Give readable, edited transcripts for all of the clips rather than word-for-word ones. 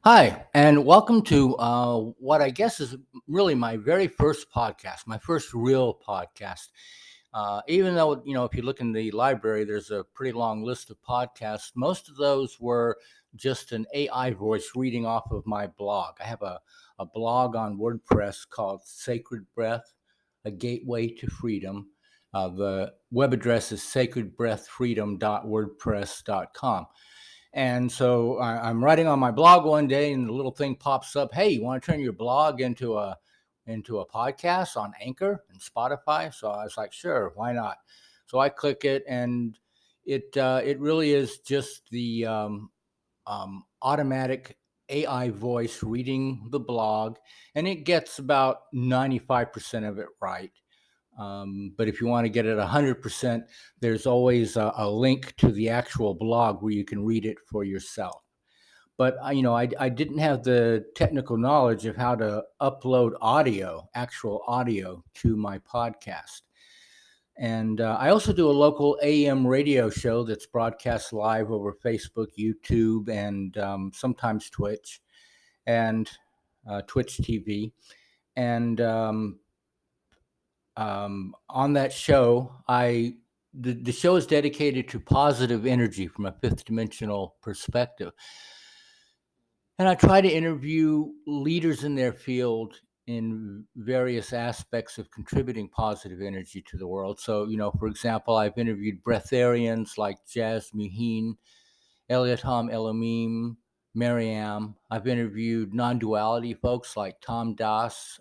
Hi, and welcome to what I guess is really my very first podcast, my first real podcast. Even though, if you look in the library, there's a pretty long list of podcasts. Most of those were just an AI voice reading off of my blog. I have a blog on WordPress called Sacred Breath, A Gateway to Freedom. The web address is sacredbreathfreedom.wordpress.com. And so I'm writing on my blog one day, and the little thing pops up. Hey, you want to turn your blog into a podcast on Anchor and Spotify? So I was like, sure, why not? So I click it, and it really is just the automatic AI voice reading the blog, and it gets about 95% of it right. But if you want to get it 100%, there's always a link to the actual blog where you can read it for yourself. But I didn't have the technical knowledge of how to upload actual audio to my podcast. And I also do a local AM radio show that's broadcast live over Facebook, YouTube, and sometimes Twitch and Twitch TV. And on that show, the show is dedicated to positive energy from a fifth dimensional perspective. And I try to interview leaders in their field in various aspects of contributing positive energy to the world. So, for example, I've interviewed breatharians like Jazz Muheen, Eliatam Elohim, Mariam. I've interviewed non-duality folks like Tom Das,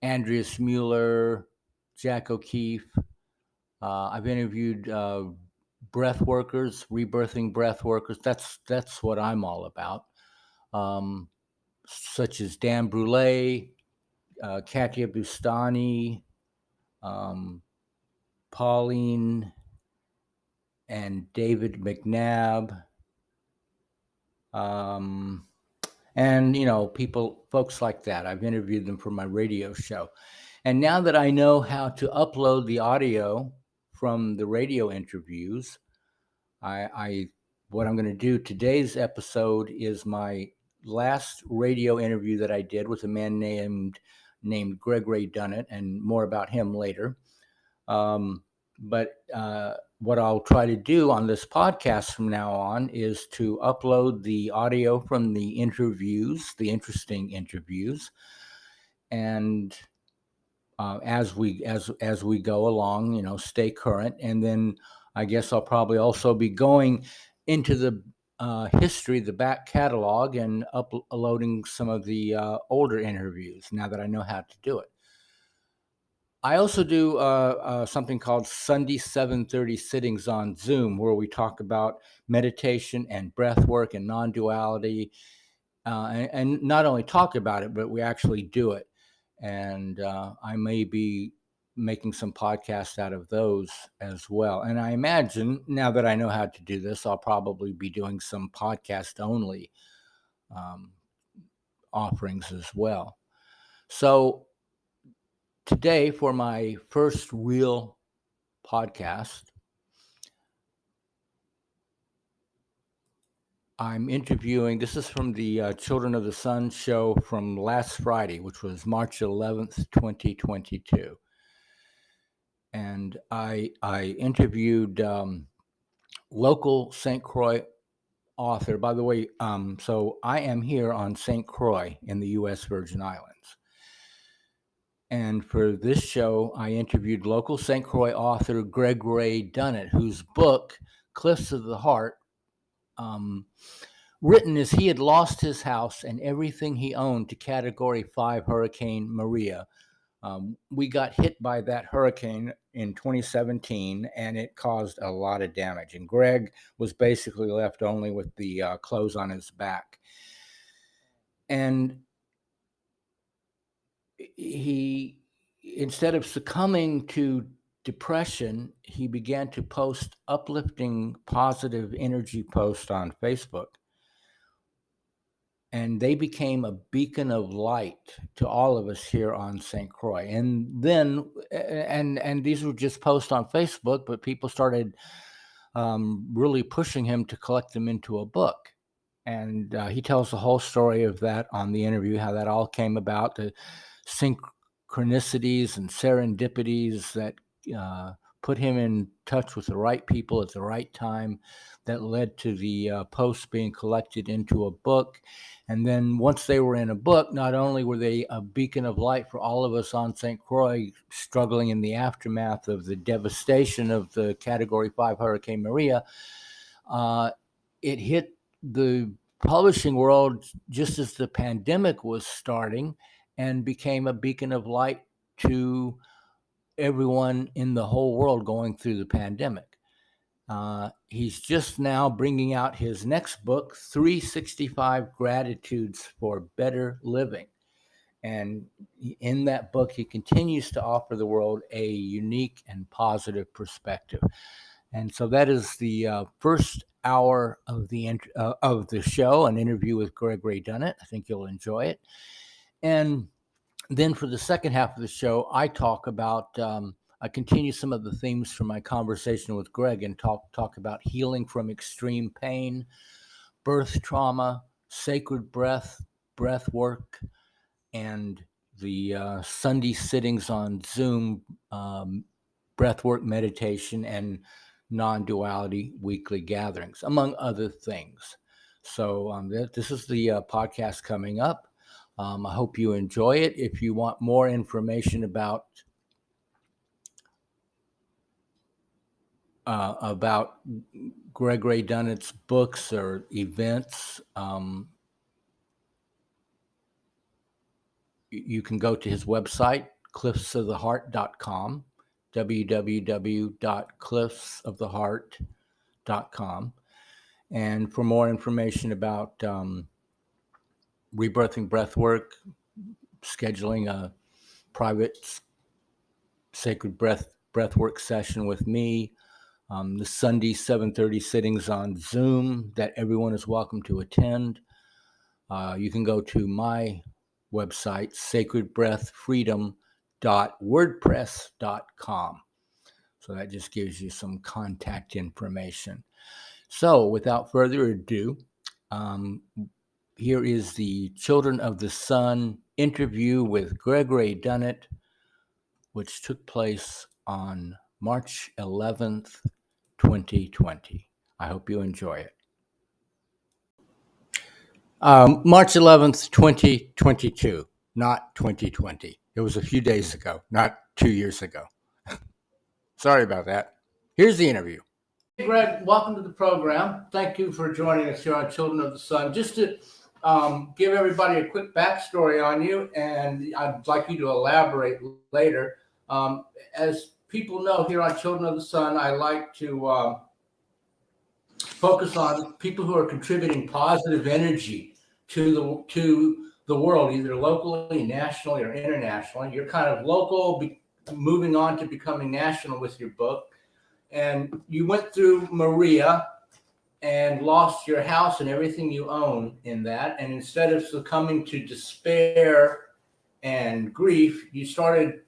Andreas Mueller, Jack O'Keefe. I've interviewed breath workers, rebirthing breath workers. That's what I'm all about. Such as Dan Brule, Katia Bustani, Pauline, and David McNabb. And folks like that. I've interviewed them for my radio show. And now that I know how to upload the audio from the radio interviews, what I'm going to do today's episode is my last radio interview that I did with a man named Ray Dunnett, and more about him later. But what I'll try to do on this podcast from now on is to upload the audio from the interviews, the interesting interviews, and as we go along, stay current. And then I guess I'll probably also be going into the history, the back catalog, and uploading some of the older interviews now that I know how to do it. I also do something called Sunday 7:30 sittings on Zoom, where we talk about meditation and breath work and non-duality, and not only talk about it, but we actually do it. And I may be making some podcasts out of those as well. And I imagine now that I know how to do this, I'll probably be doing some podcast only offerings as well. So today, for my first real podcast, I'm interviewing, this is from the Children of the Sun show from last Friday, which was March 11th, 2022. And I interviewed local St. Croix author. By the way, so I am here on St. Croix in the U.S. Virgin Islands. And for this show, I interviewed local St. Croix author Ray Dunnett, whose book, Cliffs of the Heart, written as he had lost his house and everything he owned to Category 5 Hurricane Maria. We got hit by that hurricane in 2017, and it caused a lot of damage. And Greg was basically left only with the clothes on his back. And he, instead of succumbing to depression, he began to post uplifting, positive energy posts on Facebook. And they became a beacon of light to all of us here on St. Croix. And then, and these were just posts on Facebook, but people started really pushing him to collect them into a book. And he tells the whole story of that on the interview, how that all came about, the synchronicities and serendipities that put him in touch with the right people at the right time, that led to the posts being collected into a book. And then once they were in a book, not only were they a beacon of light for all of us on St. Croix struggling in the aftermath of the devastation of the Category 5 Hurricane Maria, it hit the publishing world just as the pandemic was starting and became a beacon of light to everyone in the whole world going through the pandemic. He's just now bringing out his next book, 365 Gratitudes for Better Living. And in that book, he continues to offer the world a unique and positive perspective. And so that is the first hour of the show, an interview with Ray Dunnett. I think you'll enjoy it. And then for the second half of the show, I talk about, I continue some of the themes from my conversation with Greg and talk about healing from extreme pain, birth trauma, sacred breath work, and the Sunday sittings on Zoom, breathwork meditation, and non-duality weekly gatherings, among other things. So this is the podcast coming up. I hope you enjoy it. If you want more information about Ray Dunnett's books or events, you can go to his website, cliffsoftheheart.com, www.cliffsoftheheart.com. And for more information about rebirthing breathwork, scheduling a private sacred breathwork session with me, the Sunday 7:30 sittings on Zoom that everyone is welcome to attend, you can go to my website, sacredbreathfreedom.wordpress.com. So that just gives you some contact information. So without further ado, here is the Children of the Sun interview with Ray Dunnett, which took place on March 11th, 2020. I hope you enjoy it. March 11th, 2022, not 2020. It was a few days ago, not 2 years ago. Sorry about that. Here's the interview. Hey, Greg, welcome to the program. Thank you for joining us here on Children of the Sun. Just to give everybody a quick backstory on you, and I'd like you to elaborate later. As people know, here on Children of the Sun, I like to focus on people who are contributing positive energy to the world, either locally, nationally, or internationally. You're kind of local, moving on to becoming national with your book. And you went through Maria and lost your house and everything you own in that. And instead of succumbing to despair and grief, you started,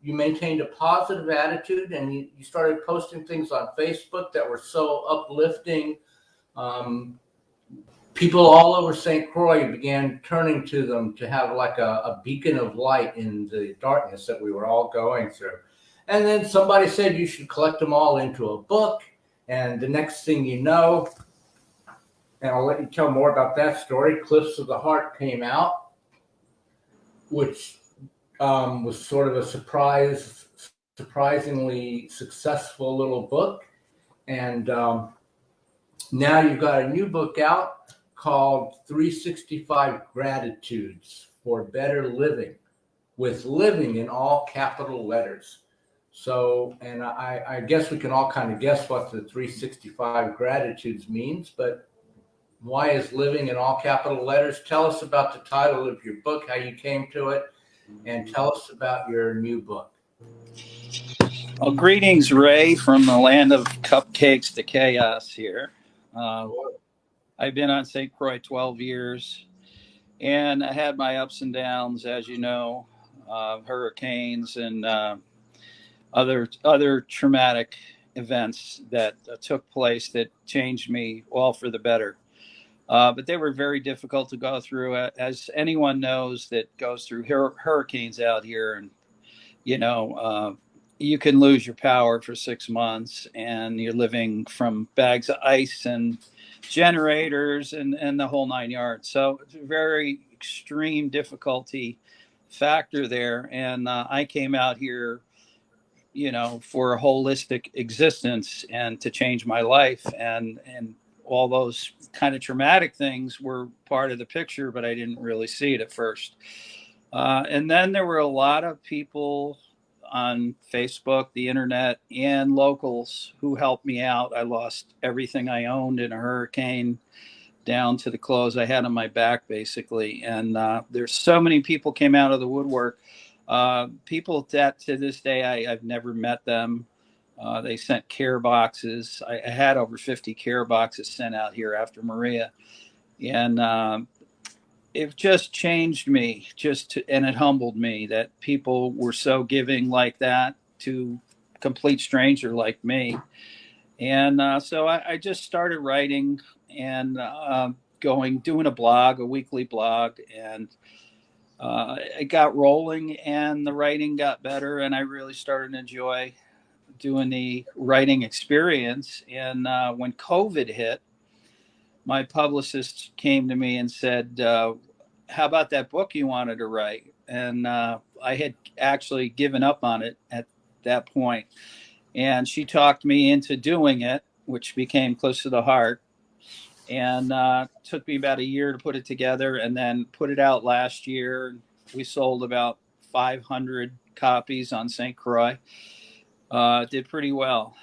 you maintained a positive attitude, and you started posting things on Facebook that were so uplifting. People all over St. Croix began turning to them to have like a beacon of light in the darkness that we were all going through. And then somebody said you should collect them all into a book. And the next thing you know, and I'll let you tell more about that story, Cliffs of the Heart came out, which was sort of a surprisingly successful little book. And now you've got a new book out called 365 Gratitudes for Better Living, with living in all capital letters. So, and I guess we can all kind of guess what the 365 Gratitudes means, but why is living in all capital letters? Tell us about the title of your book, how you came to it, and tell us about your new book. Well, greetings, Ray, from the land of cupcakes to chaos here. I've been on St. Croix 12 years, and I had my ups and downs, as you know, hurricanes and other traumatic events that took place that changed me all for the better. But they were very difficult to go through, as anyone knows that goes through hurricanes out here. And, you can lose your power for 6 months, and you're living from bags of ice and generators and the whole 9 yards. So it's a very extreme difficulty factor there. And I came out here, for a holistic existence and to change my life. And all those kind of traumatic things were part of the picture, but I didn't really see it at first. And then there were a lot of people on Facebook, the internet, and locals who helped me out. I lost everything I owned in a hurricane, down to the clothes I had on my back, basically. And there's so many people came out of the woodwork. People that to this day, I've never met them. They sent care boxes. I had over 50 care boxes sent out here after Maria. And it just changed me, and it humbled me that people were so giving like that to a complete stranger like me. And so I just started writing and doing a weekly blog, and it got rolling, and the writing got better, and I really started to enjoy doing the writing experience. And when COVID hit, my publicist came to me and said, how about that book you wanted to write? And I had actually given up on it at that point. And she talked me into doing it, which became close to the heart. And took me about a year to put it together, and then put it out last year. We sold about 500 copies on St. Croix. Did pretty well.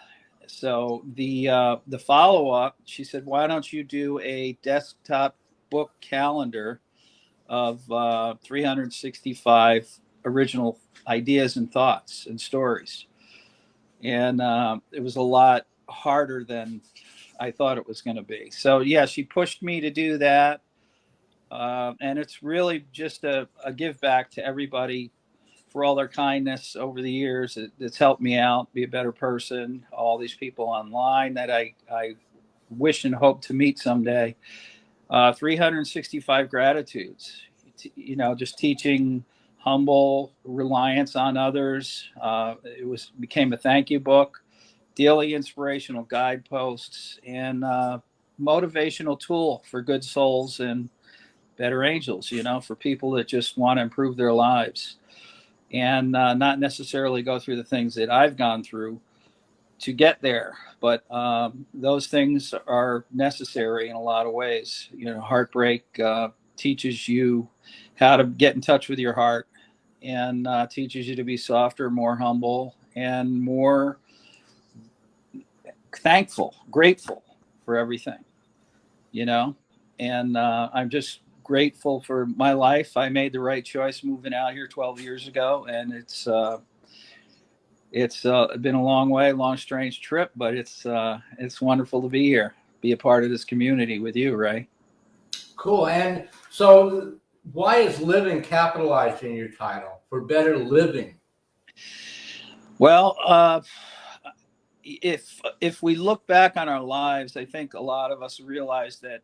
So the follow-up, she said, why don't you do a desktop book calendar of 365 original ideas and thoughts and stories? And it was a lot harder than I thought it was going to be. So yeah, she pushed me to do that. And it's really just a give back to everybody for all their kindness over the years. It's helped me out, be a better person. All these people online that I wish and hope to meet someday. 365 gratitudes, just teaching humble reliance on others. It became a thank you book, daily inspirational guideposts, and motivational tool for good souls and better angels, for people that just want to improve their lives and not necessarily go through the things that I've gone through to get there. But those things are necessary in a lot of ways. Heartbreak teaches you how to get in touch with your heart, and teaches you to be softer, more humble, and more thankful, grateful for everything, and I'm just grateful for my life. I made the right choice moving out here 12 years ago, and it's been a long way, long, strange trip, but it's wonderful to be here, be a part of this community with you, Ray. Cool. And so why is living capitalized in your title, for better living? Well, if we look back on our lives, I think a lot of us realize that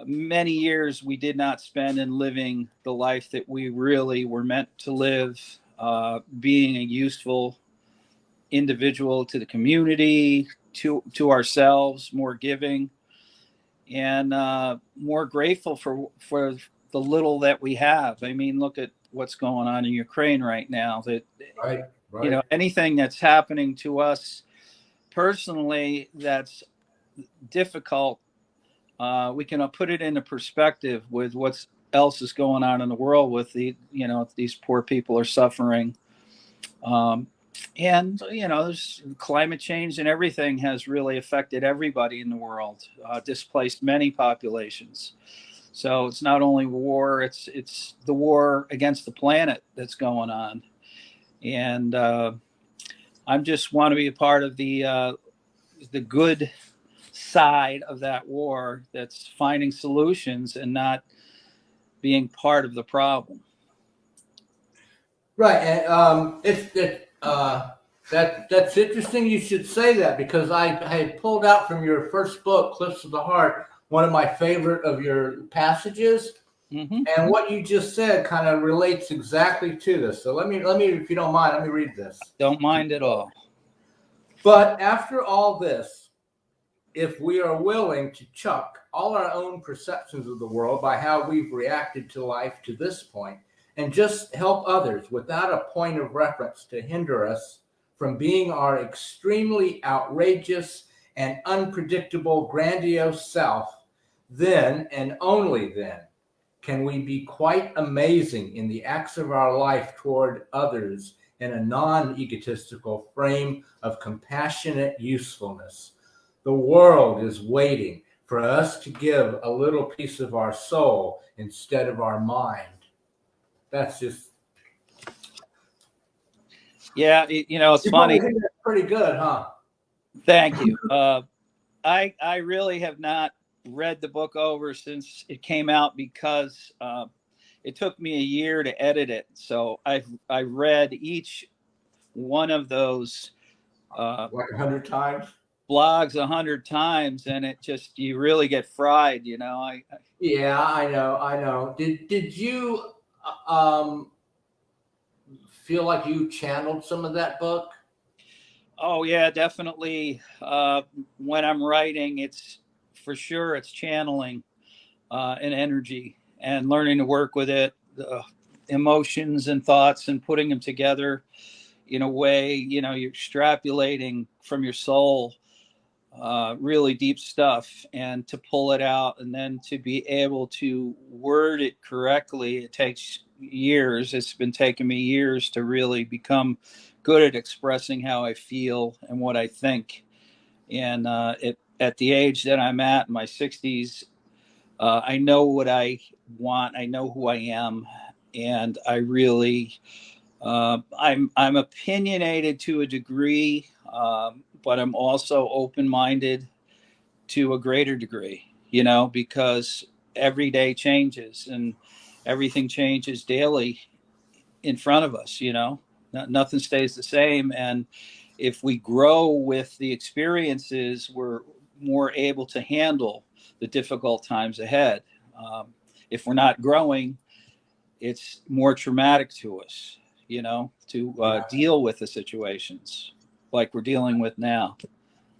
many years we did not spend in living the life that we really were meant to live, being a useful individual to the community, to ourselves, more giving, and more grateful for the little that we have. I mean, look at what's going on in Ukraine right now. That Right. Anything that's happening to us personally that's difficult, we can put it into perspective with what else is going on in the world with these poor people are suffering. And there's climate change, and everything has really affected everybody in the world, displaced many populations. So it's not only war, it's the war against the planet that's going on. And I just want to be a part of the good side of that war, that's finding solutions and not being part of the problem. Right. And that's interesting you should say that, because I had pulled out from your first book, Cliffs of the Heart, one of my favorite of your passages. Mm-hmm. And what you just said kind of relates exactly to this. So let me, if you don't mind, let me read this. Don't mind at all. But after all this, if we are willing to chuck all our own perceptions of the world by how we've reacted to life to this point, and just help others without a point of reference to hinder us from being our extremely outrageous and unpredictable grandiose self, then and only then can we be quite amazing in the acts of our life toward others in a non-egotistical frame of compassionate usefulness. The world is waiting for us to give a little piece of our soul instead of our mind. That's just... Yeah, it's funny. That's pretty good, huh? Thank you. I really have not read the book over since it came out because it took me a year to edit it. So I read each one of those like 100 times. Blogs 100 times, and it just, you really get fried. Yeah, I know. Did you feel like you channeled some of that book? Oh yeah, definitely. When I'm writing, it's for sure it's channeling an energy and learning to work with it, emotions and thoughts, and putting them together in a way, you're extrapolating from your soul, really deep stuff, and to pull it out and then to be able to word it correctly. It takes years. It's been taking me years to really become good at expressing how I feel and what I think. And at the age that I'm at, in my 60s, I know what I want. I know who I am, and I really, I'm opinionated to a degree, but I'm also open-minded to a greater degree. Because every day changes and everything changes daily in front of us. Nothing stays the same, and if we grow with the experiences, we're more able to handle the difficult times ahead. If we're not growing, it's more traumatic to us, to deal with the situations like we're dealing with now.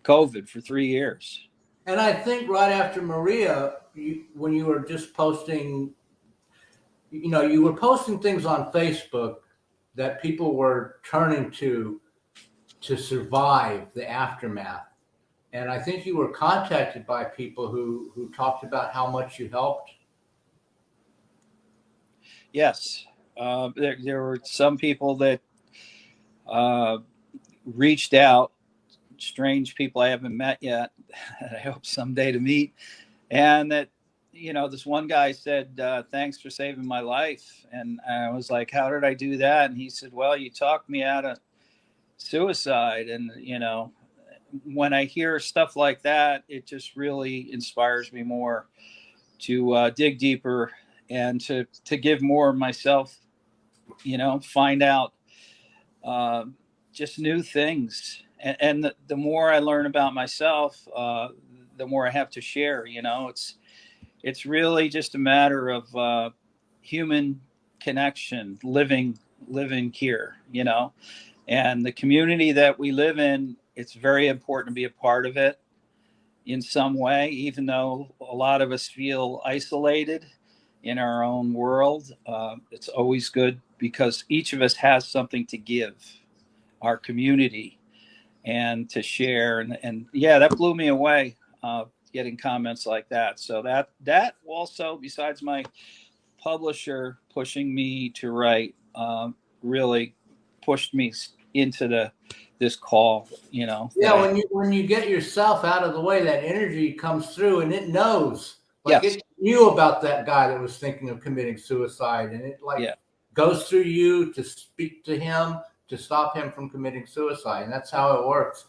COVID for 3 years. And I think right after Maria, when you were just posting, you were posting things on Facebook that people were turning to survive the aftermath. And I think you were contacted by people who talked about how much you helped. Yes. There were some people that reached out, strange people I haven't met yet, that I hope someday to meet. And that, this one guy said, thanks for saving my life. And I was like, how did I do that? And he said, well, you talked me out of suicide. And, when I hear stuff like that, it just really inspires me more to dig deeper and to give more of myself, find out just new things. And the more I learn about myself, the more I have to share. It's really just a matter of human connection, living here, and the community that we live in. It's very important to be a part of it in some way, even though a lot of us feel isolated in our own world. It's always good because each of us has something to give our community and to share. And yeah, that blew me away, getting comments like that. So that also, besides my publisher pushing me to write, really pushed me into this call. Yeah, when you get yourself out of the way, that energy comes through, and it knows. Like, yes. It knew about that guy that was thinking of committing suicide, and it goes through you to speak to him, to stop him from committing suicide, and that's how it works.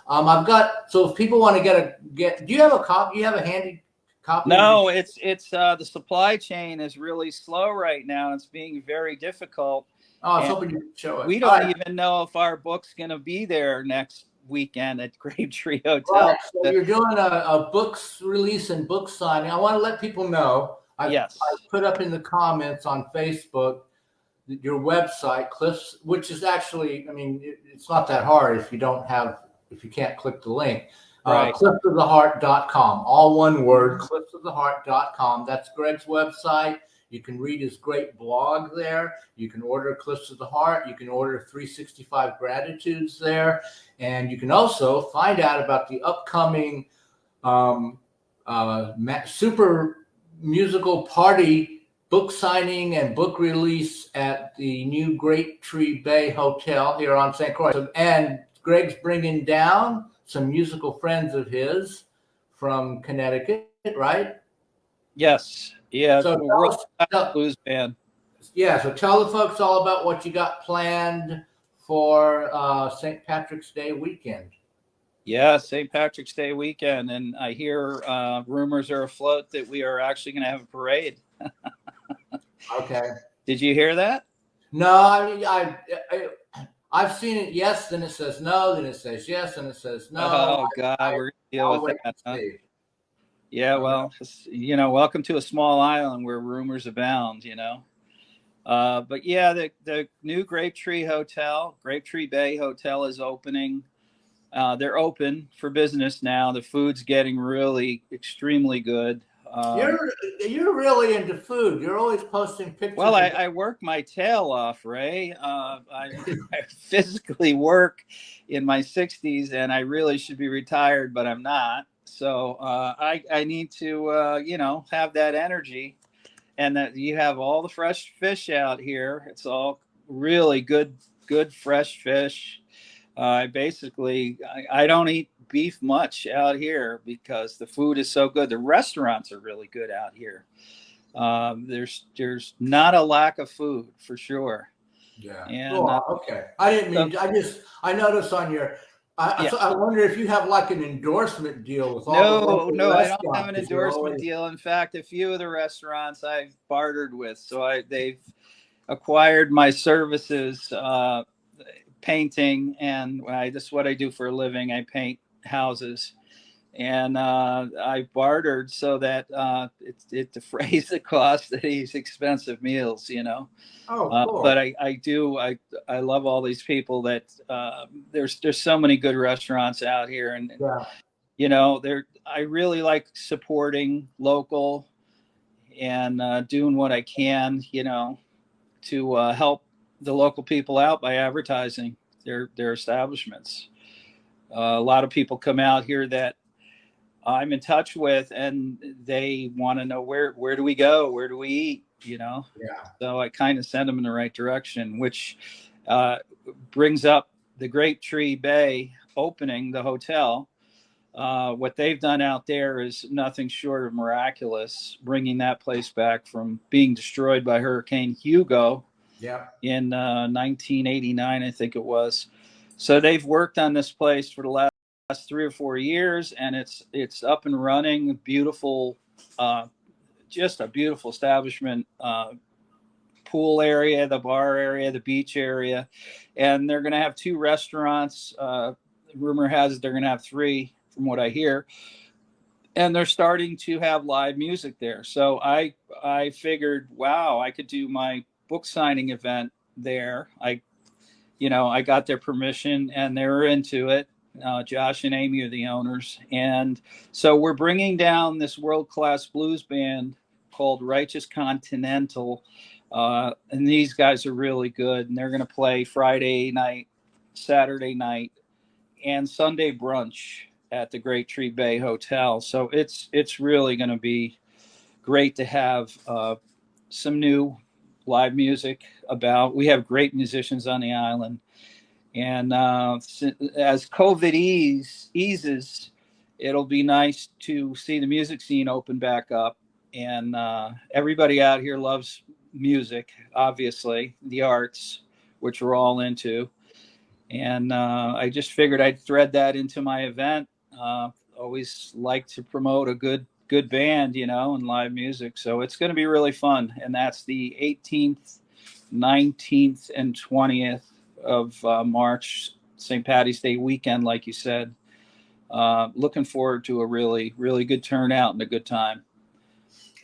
So if people want to do you have a copy? You have a handy copy? No, it's the supply chain is really slow right now. It's being very difficult. Oh, I was hoping you'd show it. We don't even know if our book's going to be there next weekend at Grapetree Hotel. Right. So you're doing a books release and book signing. I want to let people know. I put up in the comments on Facebook your website, Cliffs, which is actually, I mean, it's not that hard if you can't click the link. Right. cliffsoftheheart.com, all one word, cliffsoftheheart.com. That's Greg's website. You can read his great blog there. You can order Cliffs of the Heart. You can order 365 Gratitudes there. And you can also find out about the upcoming super musical party book signing and book release at the new Grapetree Bay Hotel here on St. Croix. And Greg's bringing down some musical friends of his from Connecticut, right? Yes. Yeah. So blues band. Yeah. So tell the folks all about what you got planned for St. Patrick's Day weekend. Yeah, St. Patrick's Day weekend, and I hear rumors are afloat that we are actually going to have a parade. Okay. Did you hear that? No, I mean I've seen it. Yes, then it says no, then it says yes, and it says no. Oh God, we're going to deal with that. Huh? Yeah, well, welcome to a small island where rumors abound. But yeah, the new Grapetree Hotel, Grapetree Bay Hotel, is opening. They're open for business now. The food's getting really extremely good. You're really into food. You're always posting pictures. Well, I work my tail off, Ray. I physically work in my 60s, and I really should be retired, but I'm not. So I need to, have that energy, and that you have all the fresh fish out here. It's all really good fresh fish. I don't eat beef much out here because the food is so good. The restaurants are really good out here. There's not a lack of food for sure. Yeah. And, okay. I didn't mean. I noticed on your. I wonder if you have like an endorsement deal with all. No, I don't have an endorsement deal. In fact, a few of the restaurants I've bartered with, so they've acquired my services. Painting, and this is what I do for a living. I paint houses, and I bartered so that it defrays the cost of these expensive meals. Oh, cool. But I love all these people that there's so many good restaurants out here, and I really like supporting local and doing what I can, to help the local people out by advertising their establishments. A lot of people come out here that I'm in touch with, and they want to know where do we go, where do we eat, So I kind of send them in the right direction, which brings up the Grapetree Bay opening the hotel. What they've done out there is nothing short of miraculous, bringing that place back from being destroyed by Hurricane Hugo. Yeah. In 1989, I think it was. So they've worked on this place for the last 3 or 4 years, and it's up and running. Beautiful, just a beautiful establishment. Pool area, the bar area, the beach area, and they're going to have 2 restaurants. Rumor has it they're going to have 3, from what I hear. And they're starting to have live music there. So I figured, wow, I could do my book signing event there. I got their permission, and they were into it. Josh and Amy are the owners. And so we're bringing down this world-class blues band called Righteous Continental. And these guys are really good. And they're going to play Friday night, Saturday night, and Sunday brunch at the Grapetree Bay Hotel. So it's really going to be great to have some new live music about. We have great musicians on the island, and as COVID eases, it'll be nice to see the music scene open back up. And everybody out here loves music, obviously, the arts, which we're all into. And I just figured I'd thread that into my event. Always like to promote a good band, and live music. So it's going to be really fun. And that's the 18th, 19th, and 20th of March, St. Patty's Day weekend, like you said. Looking forward to a really, really good turnout and a good time.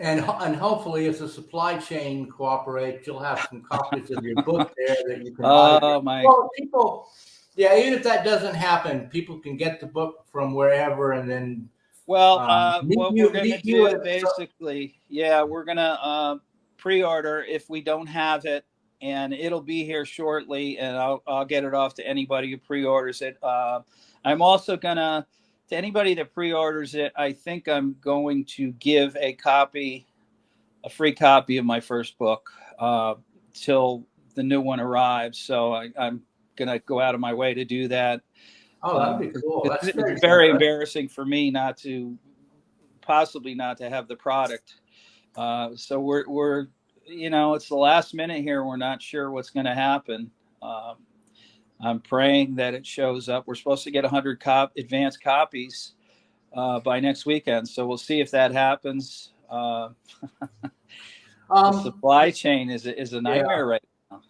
And hopefully, if the supply chain cooperates, you'll have some copies of your book there that you can autograph. Well, people, yeah, even if that doesn't happen, people can get the book from wherever and then. Well, what we're going to do basically, we're going to pre-order if we don't have it, and it'll be here shortly, and I'll get it off to anybody who pre-orders it. I'm also going to anybody that pre-orders it, I think I'm going to give a free copy of my first book till the new one arrives. So I'm going to go out of my way to do that. Oh, that'd be cool. That's very embarrassing for me not to have the product. So we're it's the last minute here. We're not sure what's going to happen. I'm praying that it shows up. We're supposed to get 100 advanced copies by next weekend. So we'll see if that happens. The supply chain is a nightmare right now.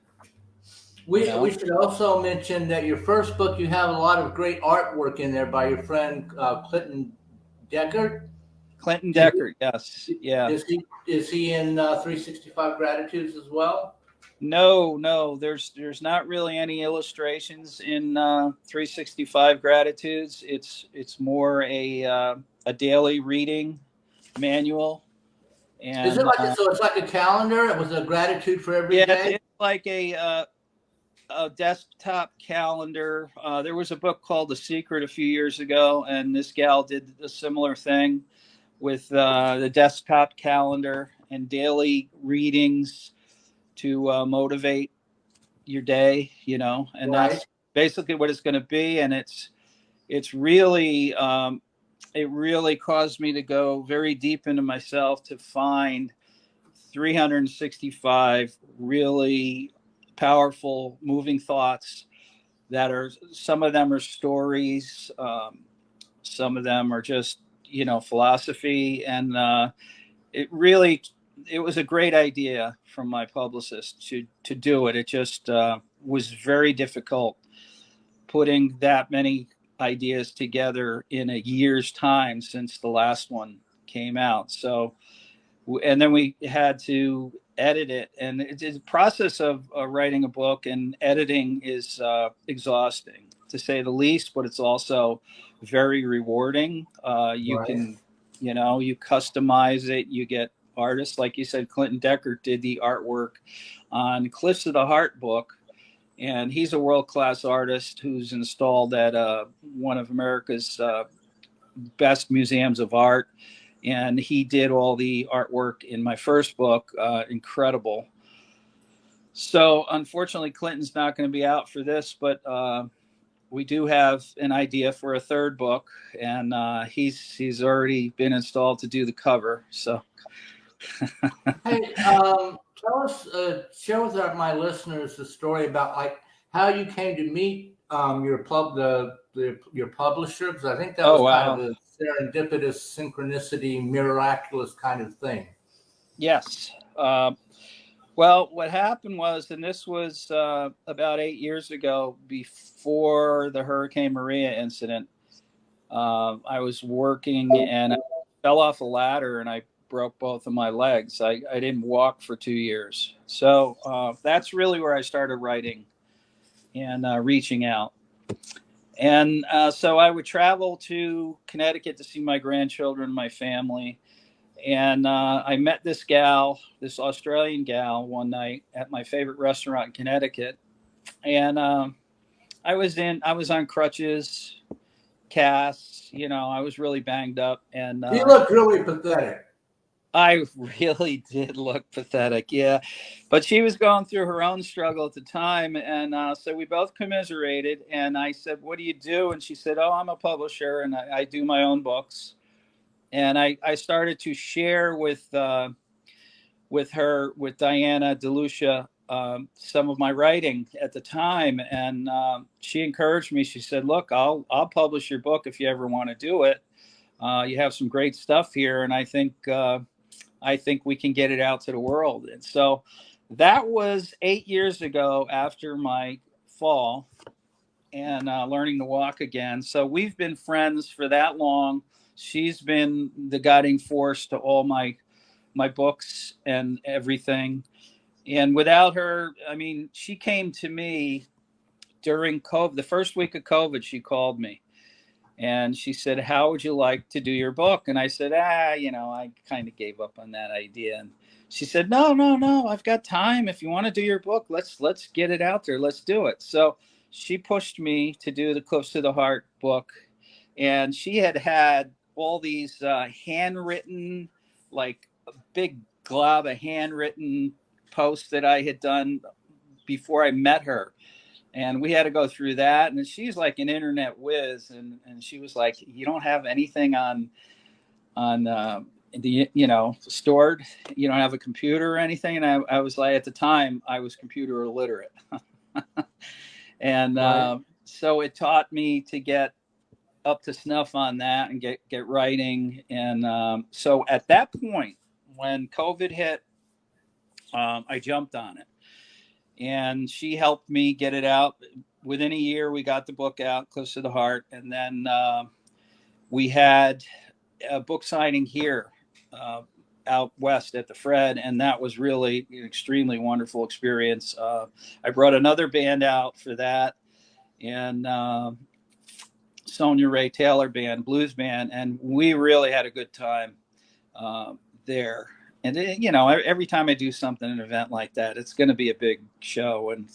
We should also mention that your first book, you have a lot of great artwork in there by your friend Clinton Deckard. Clinton Deckard, yes, yeah. Is he in 365 Gratitudes as well? No. There's not really any illustrations in 365 Gratitudes. It's more a daily reading manual. And is it like so? It's like a calendar. It was a gratitude for every day. It's like a desktop calendar. There was a book called The Secret a few years ago, and this gal did a similar thing with the desktop calendar and daily readings to motivate your day, and that's basically what it's going to be. And it's really, it really caused me to go very deep into myself to find 365 really powerful, moving thoughts that are, some of them are stories, some of them are just, philosophy. And it was a great idea from my publicist to do it. It just was very difficult putting that many ideas together in a year's time since the last one came out. So, and then we had to edit it, and it's a process of writing a book, and editing is exhausting to say the least, but it's also very rewarding. You can, you customize it, you get artists, like you said. Clinton Deckard did the artwork on Cliffs of the Heart book, and he's a world-class artist who's installed at one of America's best museums of art. And he did all the artwork in my first book. Incredible. So unfortunately, Clinton's not going to be out for this, but we do have an idea for a third book, and he's already been installed to do the cover. So, hey, tell us, share with my listeners the story about like how you came to meet your publisher, because I think that was kind of a serendipitous, synchronicity, miraculous kind of thing. Yes. Well, what happened was, and this was about 8 years ago, before the Hurricane Maria incident, I was working and I fell off a ladder and I broke both of my legs. I didn't walk for 2 years. So that's really where I started writing and reaching out. And so I would travel to Connecticut to see my grandchildren, my family. And I met this gal, this Australian gal, one night at my favorite restaurant in Connecticut. And I was on crutches, casts, I was really banged up. And you looked really pathetic. I really did look pathetic, yeah. But she was going through her own struggle at the time. And so we both commiserated. And I said, "What do you do?" And she said, "Oh, I'm a publisher and I do my own books." And I started to share with Diana DeLucia, some of my writing at the time. And she encouraged me. She said, "Look, I'll publish your book if you ever want to do it. You have some great stuff here. And I think we can get it out to the world." And so that was 8 years ago after my fall. and learning to walk again. So we've been friends for that long. She's been the guiding force to all my books and everything. And without her, I mean, she came to me during COVID, the first week of COVID. She called me and she said, "How would you like to do your book?" And I said, I kind of gave up on that idea. And she said, "No, no, no, I've got time. If you want to do your book, let's get it out there. Let's do it." So she pushed me to do the Close to the Heart book. And she had all these handwritten, like a big glob of handwritten posts that I had done before I met her. And we had to go through that. And she's like an internet whiz. And she was like, "You don't have anything on stored, you don't have a computer or anything?" And I was like, at the time I was computer illiterate. And Right. so it taught me to get up to snuff on that and get writing. And so at that point, when COVID hit, I jumped on it. And she helped me get it out. Within a year, we got the book out, Close to the Heart. And then we had a book signing here out west at the Fred. And that was really an extremely wonderful experience. I brought another band out for that. And Sonia Ray Taylor band, blues band. And we really had a good time there. And every time I do something, an event like that, it's going to be a big show. And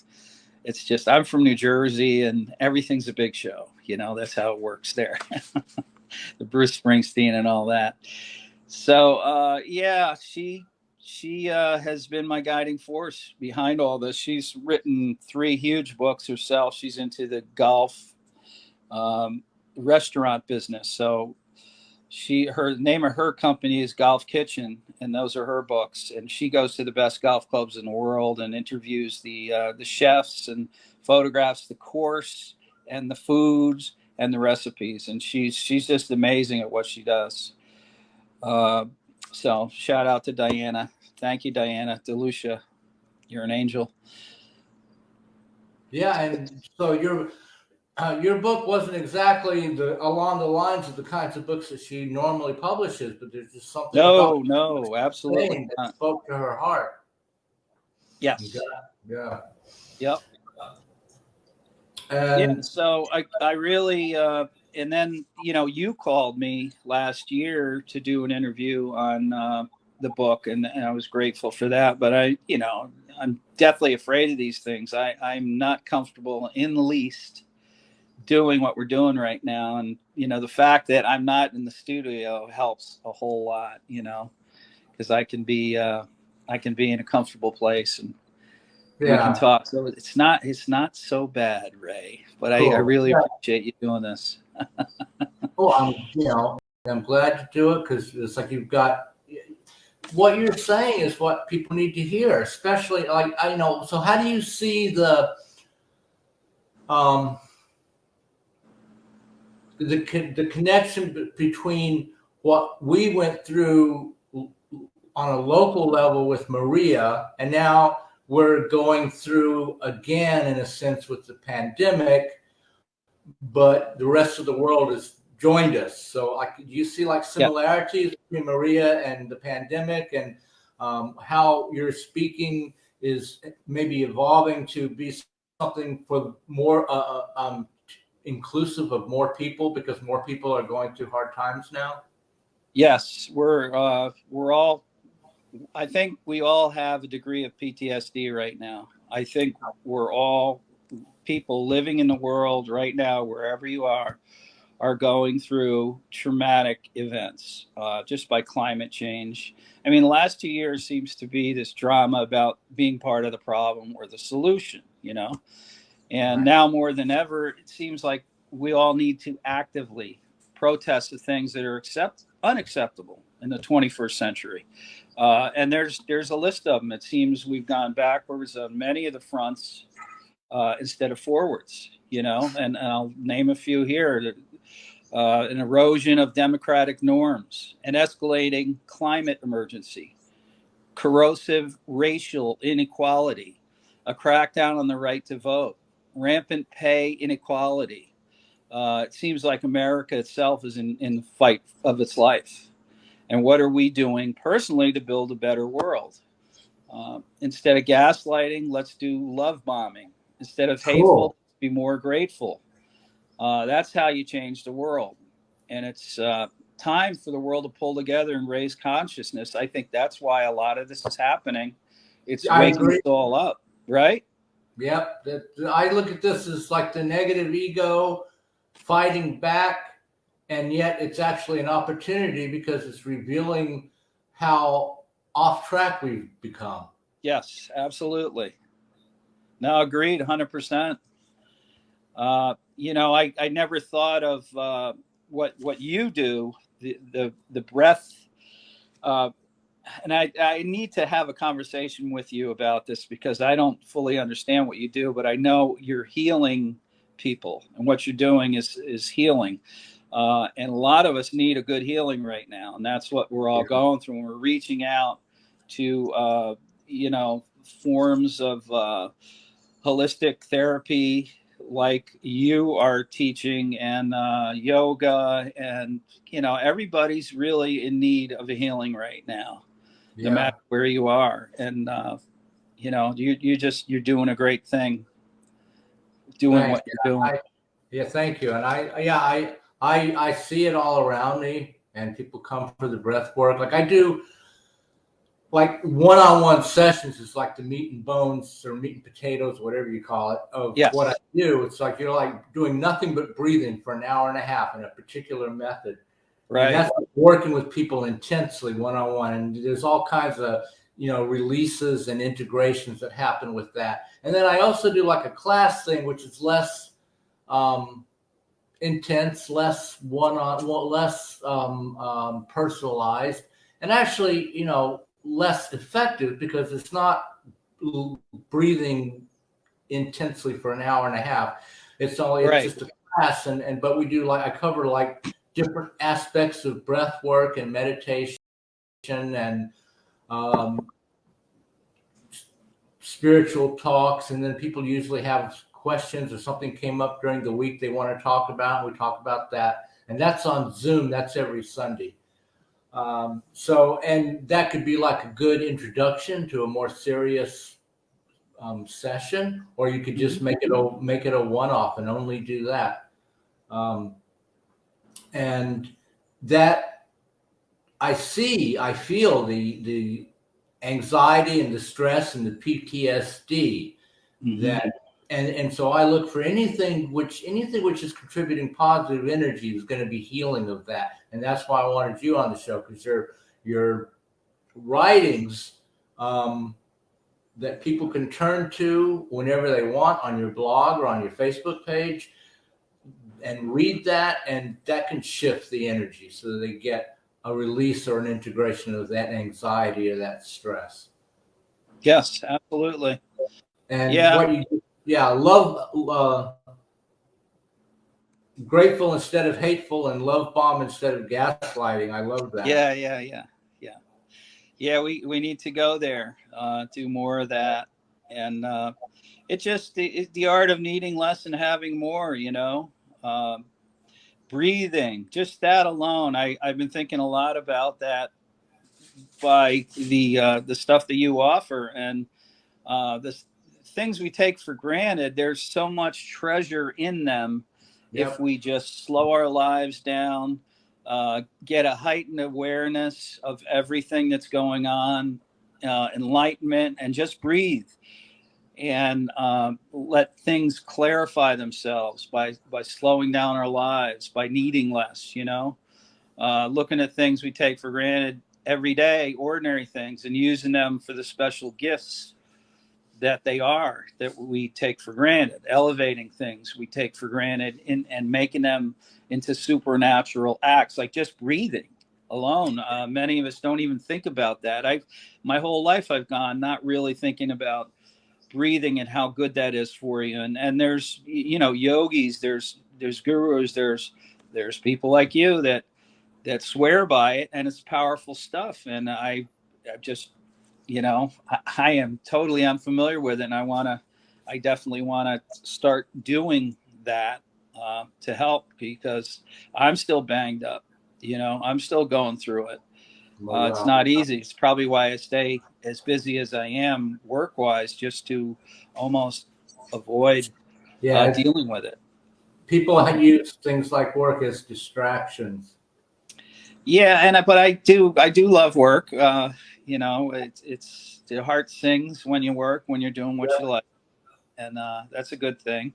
it's just, I'm from New Jersey and everything's a big show. That's how it works there. The Bruce Springsteen and all that. So, she has been my guiding force behind all this. She's written 3 huge books herself. She's into the golf restaurant business. So her name of her company is Golf Kitchen, and those are her books. And she goes to the best golf clubs in the world and interviews the chefs and photographs the course and the foods and the recipes. And she's just amazing at what she does. So shout out to Diana. Thank you, Diana DeLucia. You're an angel. Yeah, and so your book wasn't exactly along the lines of the kinds of books that she normally publishes, but there's just something about No, absolutely that spoke to her heart. Yes. Yeah. Yep. And so I really, and then, you called me last year to do an interview on the book, and I was grateful for that. But I'm deathly afraid of these things. I'm not comfortable in the least doing what we're doing right now. And, the fact that I'm not in the studio helps a whole lot, because I can be in a comfortable place and we can talk. So it's not so bad, Ray, but cool. I really appreciate you doing this. Well, I'm glad to do it because it's like you've got what you're saying is what people need to hear, especially like So how do you see the connection between what we went through on a local level with Maria, and now we're going through again in a sense with the pandemic, but the rest of the world has joined us. So do you see like similarities between Maria and the pandemic, and how your speaking is maybe evolving to be something for more inclusive of more people, because more people are going through hard times now? Yes, we're all, I think we all have a degree of PTSD right now. I think we're all people living in the world right now, wherever you are going through traumatic events just by climate change. I mean, the last 2 years seems to be this drama about being part of the problem or the solution, And now more than ever, it seems like we all need to actively protest the things that are unacceptable in the 21st century. And there's a list of them. It seems we've gone backwards on many of the fronts instead of forwards, and I'll name a few here. An erosion of democratic norms, an escalating climate emergency, corrosive racial inequality, a crackdown on the right to vote, rampant pay inequality. It seems like America itself is in the fight of its life. And what are we doing personally to build a better world? Instead of gaslighting, let's do love bombing. Instead of hateful, be more grateful. That's how you change the world. And it's time for the world to pull together and raise consciousness. I think that's why a lot of this is happening. It's waking us all up, right? Yep. I look at this as like the negative ego fighting back, and yet it's actually an opportunity because it's revealing how off track we've become. Yes, absolutely. No, agreed, 100%. I never thought of what you do, the breath. And I need to have a conversation with you about this because I don't fully understand what you do, but I know you're healing people, and what you're doing is healing. And a lot of us need a good healing right now, and that's what we're all going through. And we're reaching out to forms of holistic therapy like you are teaching, and yoga, and everybody's really in need of a healing right now, no matter where you are. And you're doing a great thing, doing what you're doing. Thank you. And I see it all around me, and people come for the breath work. Like I do, like one-on-one sessions is like the meat and bones or meat and potatoes, whatever you call it, of what I do. It's like you're like doing nothing but breathing for an hour and a half in a particular method. Right. And that's like working with people intensely one-on-one. And there's all kinds of, releases and integrations that happen with that. And then I also do like a class thing, which is less intense, less less personalized, and actually, less effective because it's not breathing intensely for an hour and a half. It's just a class, but we do I cover like different aspects of breath work and meditation and spiritual talks, and then people usually have questions or something came up during the week they want to talk about, and we talk about that. And that's on Zoom. That's every Sunday. And that could be like a good introduction to a more serious session, or you could just make it a one-off and only do that. And that I feel the anxiety and the stress and the PTSD that. And so I look for anything which is contributing positive energy is going to be healing of that. And that's why I wanted you on the show, because your writings that people can turn to whenever they want on your blog or on your Facebook page and read that, and that can shift the energy so that they get a release or an integration of that anxiety or that stress. Yes, absolutely. And love, grateful instead of hateful, and love bomb instead of gaslighting. I love that. Yeah. We need to go there, do more of that. And it's just the art of needing less and having more, breathing, just that alone. I've been thinking a lot about that by the stuff that you offer, and this things we take for granted. There's so much treasure in them. If we just slow our lives down, get a heightened awareness of everything that's going on, enlightenment, and just breathe and let things clarify themselves by slowing down our lives, by needing less, looking at things we take for granted every day, ordinary things, and using them for the special gifts that they are, that we take for granted, elevating things we take for granted and making them into supernatural acts, like just breathing alone. Many of us don't even think about that. My whole life I've gone not really thinking about breathing and how good that is for you. And there's, yogis, there's gurus, there's people like you that swear by it, and it's powerful stuff. And I just, I am totally unfamiliar with it, and I want to I definitely want to start doing that to help, because I'm still banged up. I'm still going through it. It's not easy. It's probably why I stay as busy as I am work-wise, just to almost avoid dealing with it. People use things like work as distractions. Yeah, but I do love work. It's the heart sings when you work, when you're doing what you like, and that's a good thing.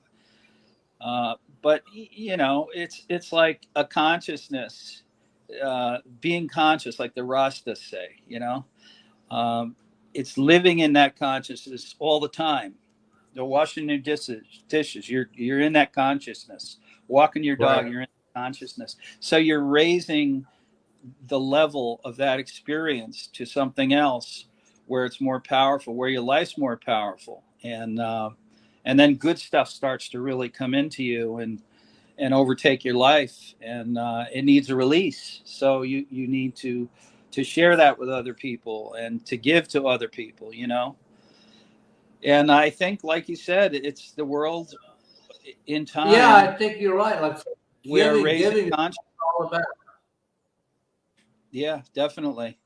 But it's like a consciousness, being conscious, like the Rastas say. It's living in that consciousness all the time. They're washing your dishes. You're in that consciousness. Walking your dog, you're in consciousness. So you're raising the level of that experience to something else where it's more powerful, where your life's more powerful, and then good stuff starts to really come into you and overtake your life, and it needs a release. So you need to share that with other people and to give to other people. And I think, like you said, it's the world in time. Yeah, I think you're right. Like giving conscious all about. Yeah, definitely.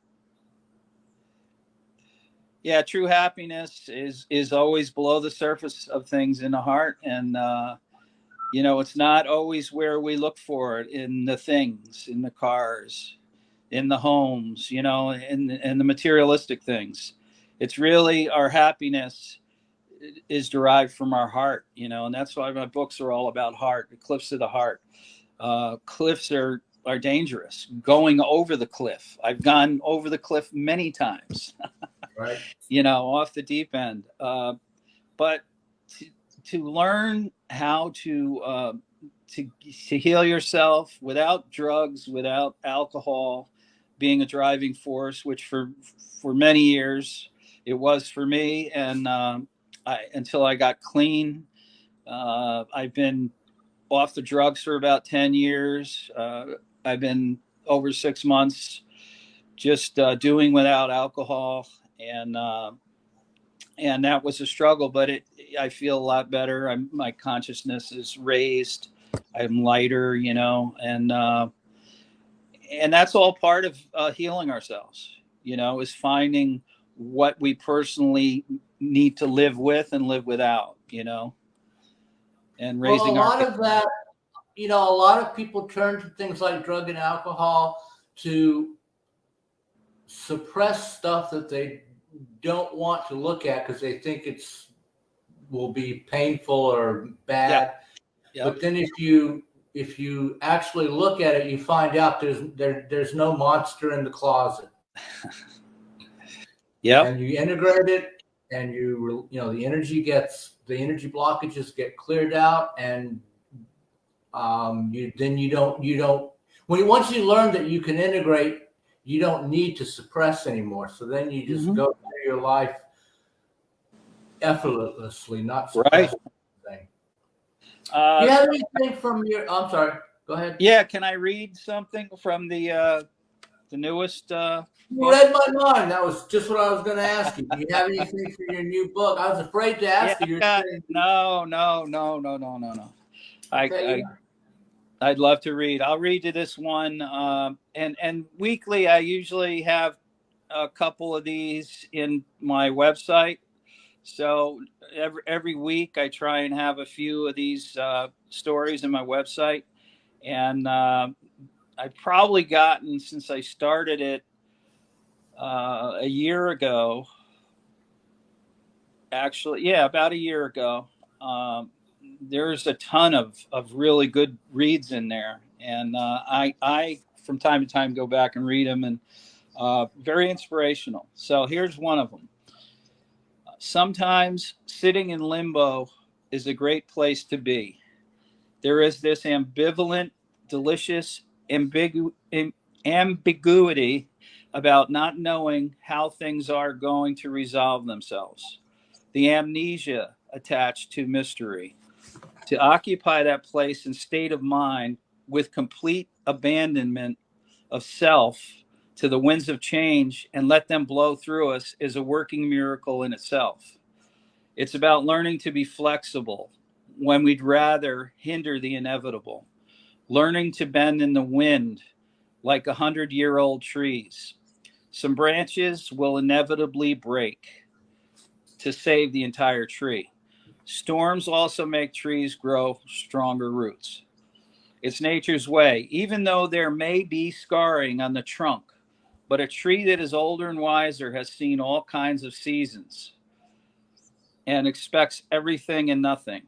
Yeah, true happiness is always below the surface of things in the heart, and it's not always where we look for it, in the things, in the cars, in the homes, in the materialistic things. It's really, our happiness is derived from our heart, and that's why my books are all about heart, the cliffs of the heart. Cliffs are dangerous. Going over the cliff. I've gone over the cliff many times, right? Off the deep end. But to learn how to heal yourself without drugs, without alcohol being a driving force, which for many years it was for me, and until I got clean. I've been off the drugs for about 10 years. I've been over 6 months just doing without alcohol, and that was a struggle, but I feel a lot better. My consciousness is raised. I'm lighter, and that's all part of healing ourselves, is finding what we personally need to live with and live without, and raising a lot of that. A lot of people turn to things like drug and alcohol to suppress stuff that they don't want to look at because they think will be painful or bad. Yeah. But then if you actually look at it, you find out there's no monster in the closet. Yeah. And you integrate it, and the energy blockages get cleared out, and once you learn that you can integrate, you don't need to suppress anymore. So then you just go through your life effortlessly, not suppressing anything. Do you have anything from your? I'm sorry. Go ahead. Yeah, can I read something from the newest? You read my mind. That was just what I was going to ask you. Do you have anything for your new book? I was afraid to ask you. No. Okay, I'd love to read. I'll read you this one. And weekly, I usually have a couple of these in my website. So every week, I try and have a few of these stories in my website. And I've probably gotten, since I started it a year ago, actually, about a year ago, there's a ton of really good reads in there. And I, from time to time, go back and read them, and very inspirational. So here's one of them. Sometimes sitting in limbo is a great place to be. There is this ambivalent, delicious ambiguity about not knowing how things are going to resolve themselves. The amnesia attached to mystery. To occupy that place and state of mind with complete abandonment of self to the winds of change and let them blow through us is a working miracle in itself. It's about learning to be flexible when we'd rather hinder the inevitable, learning to bend in the wind like 100-year-old trees. Some branches will inevitably break to save the entire tree. Storms also make trees grow stronger roots. It's nature's way, even though there may be scarring on the trunk. But a tree that is older and wiser has seen all kinds of seasons and expects everything and nothing.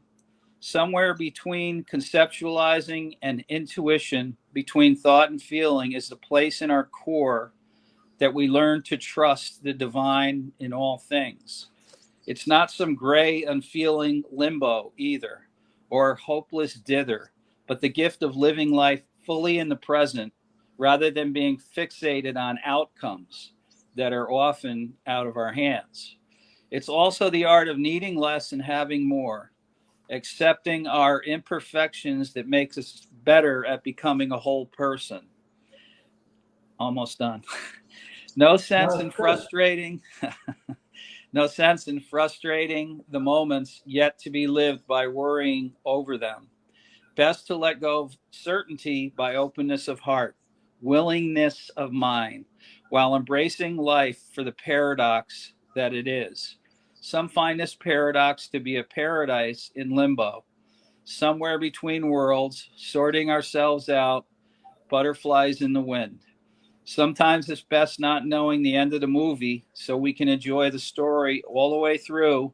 Somewhere between conceptualizing and intuition, between thought and feeling, is the place in our core that we learn to trust the divine in all things. It's not some gray, unfeeling limbo either, or hopeless dither, but the gift of living life fully in the present rather than being fixated on outcomes that are often out of our hands. It's also the art of needing less and having more, accepting our imperfections that makes us better at becoming a whole person. Almost done. No sense in frustrating. No sense in frustrating the moments yet to be lived by worrying over them. Best to let go of certainty by openness of heart, willingness of mind, while embracing life for the paradox that it is. Some find this paradox to be a paradise in limbo, somewhere between worlds, sorting ourselves out, butterflies in the wind. Sometimes it's best not knowing the end of the movie so we can enjoy the story all the way through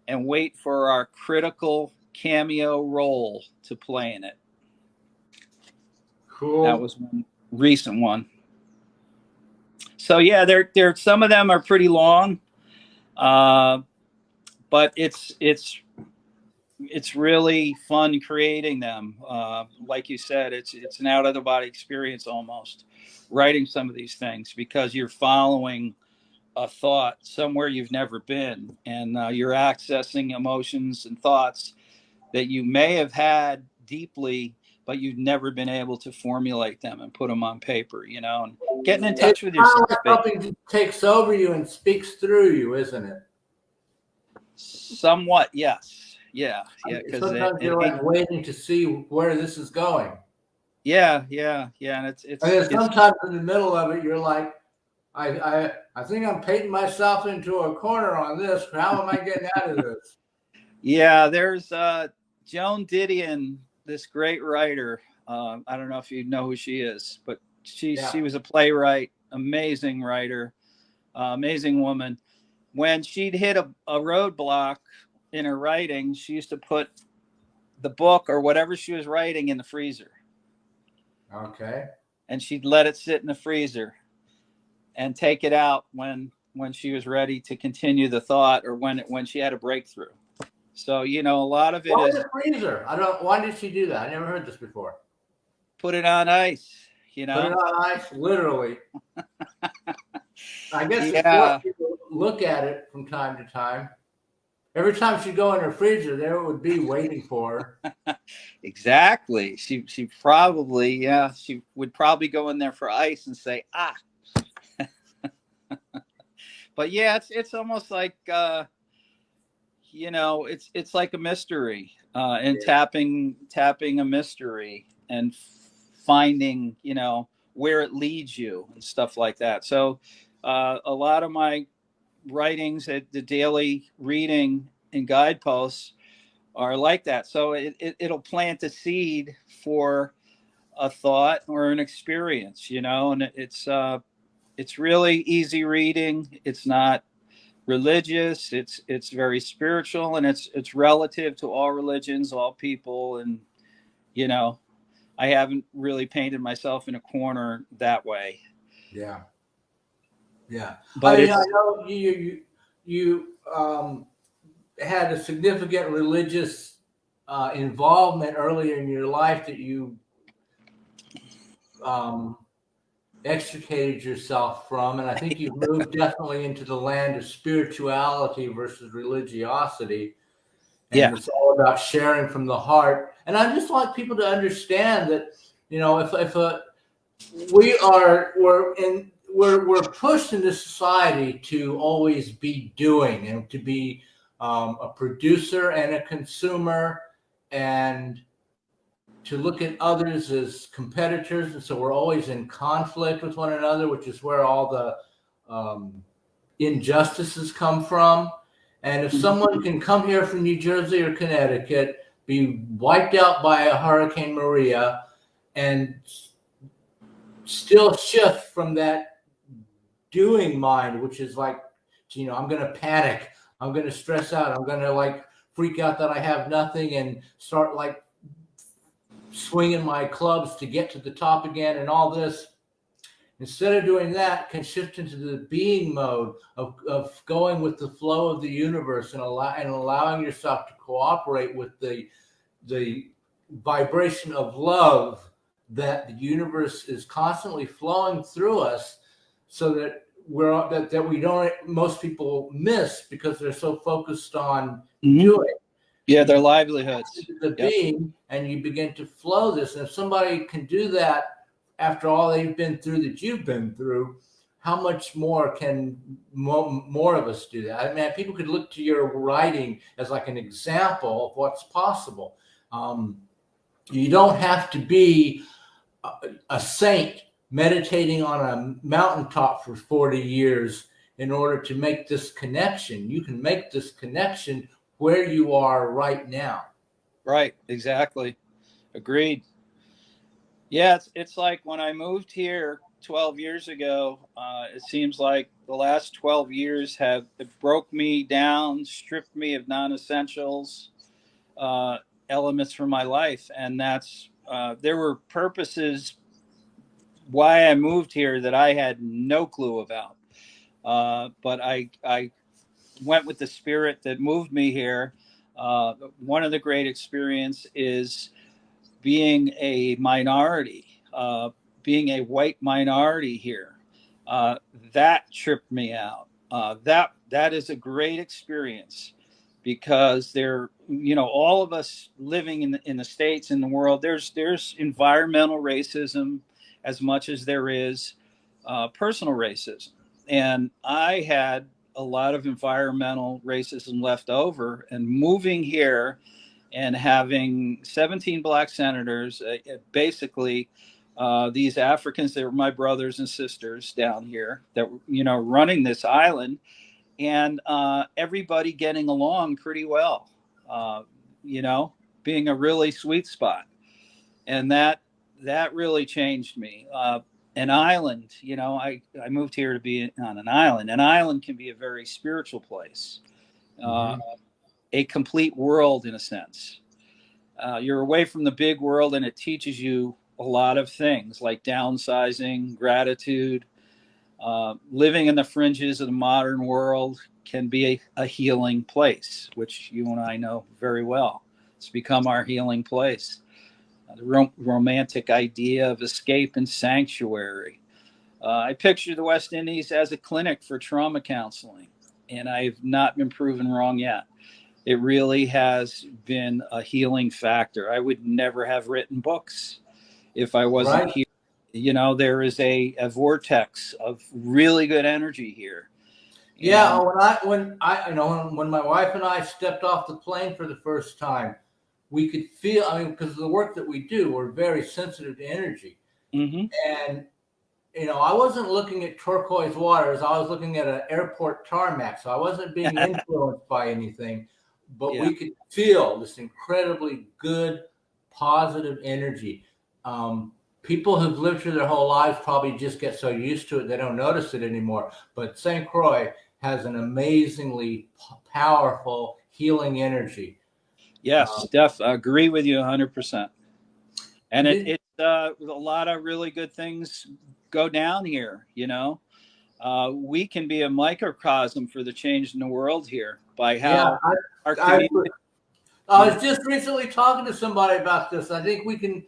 and wait for our critical cameo role to play in it. Cool. That was one recent one. So yeah, there some of them are pretty long, but it's really fun creating them. Like you said, it's an out of the body experience almost, writing some of these things, because you're following a thought somewhere you've never been, and you're accessing emotions and thoughts that you may have had deeply, but you've never been able to formulate them and put them on paper, and getting in touch with yourself. Something takes over you and speaks through you, isn't it? Somewhat, yes. Yeah. Because sometimes you're like waiting to see where this is going. Yeah. And it's sometimes in the middle of it, you're like, I think I'm painting myself into a corner on this. How am I getting out of this? Yeah, there's Joan Didion, this great writer. I don't know if you know who she is, but she was a playwright, amazing writer, amazing woman. When she'd hit a roadblock in her writing, she used to put the book or whatever she was writing in the freezer. Okay. And she'd let it sit in the freezer and take it out when she was ready to continue the thought, or when she had a breakthrough. So, a lot of it is the freezer. Why did she do that? I never heard this before. Put it on ice, Put it on ice, literally. I guess people look at it from time to time. Every time she'd go in her freezer, there it would be waiting for her. Exactly. She probably, she would probably go in there for ice and say, ah. But yeah, it's almost like, it's like a mystery, and tapping a mystery and finding, where it leads you and stuff like that. So a lot of my writings at the daily reading and guideposts are like that. So it'll plant a seed for a thought or an experience, and it's really easy reading. It's not religious. It's very spiritual, and it's relative to all religions, all people. And, I haven't really painted myself in a corner that way. Yeah. But I know you had a significant religious involvement earlier in your life that you extricated yourself from, and I think you've moved definitely into the land of spirituality versus religiosity. And it's all about sharing from the heart. And I just want people to understand that, if we're pushed in this society to always be doing and to be a producer and a consumer, and to look at others as competitors. And so we're always in conflict with one another, which is where all the injustices come from. And if someone can come here from New Jersey or Connecticut, be wiped out by a Hurricane Maria, and still shift from that doing mind, which is like, I'm going to panic, I'm going to stress out, I'm going to like freak out that I have nothing, and start like swinging my clubs to get to the top again and all this. Instead of doing that, can shift into the being mode of going with the flow of the universe, and allowing yourself to cooperate with the vibration of love that the universe is constantly flowing through us, so that we don't, most people miss because they're so focused on doing. Yeah, their livelihoods. The being, and you begin to flow this. And if somebody can do that after all they've been through that you've been through, how much more can more of us do that? I mean, people could look to your writing as like an example of what's possible. You don't have to be a saint meditating on a mountaintop for 40 years in order to make this connection. You can make this connection where you are right now. Right, exactly. Agreed. Yeah, it's like when I moved here 12 years ago, it seems like the last 12 years it broke me down, stripped me of non-essentials, elements from my life. And that's, there were purposes why I moved here that I had no clue about. But I went with the spirit that moved me here. One of the great experience is being a minority, being a white minority here. That tripped me out. That is a great experience, because all of us living in the States, in the world, there's environmental racism as much as there is personal racism. And I had a lot of environmental racism left over, and moving here and having 17 black senators, basically these Africans that were my brothers and sisters down here that were, running this island, and everybody getting along pretty well, being a really sweet spot. And that really changed me. An island, I moved here to be on an island. An island can be a very spiritual place, a complete world in a sense. You're away from the big world, and it teaches you a lot of things like downsizing, gratitude. Living in the fringes of the modern world can be a healing place, which you and I know very well. It's become our healing place. The romantic idea of escape and sanctuary. I picture the West Indies as a clinic for trauma counseling, and I've not been proven wrong yet. It really has been a healing factor. I would never have written books if I wasn't here. There is a vortex of really good energy here. Yeah, when my wife and I stepped off the plane for the first time, we could feel, because of the work that we do, we're very sensitive to energy. And, I wasn't looking at turquoise waters. I was looking at an airport tarmac. So I wasn't being influenced by anything, but we could feel this incredibly good, positive energy. People who've lived through their whole lives probably just get so used to it, they don't notice it anymore. But St. Croix has an amazingly powerful healing energy. Yes, Steph, I agree with you 100%. And it's a lot of really good things go down here. We can be a microcosm for the change in the world here by how our community. I was just recently talking to somebody about this. I think we can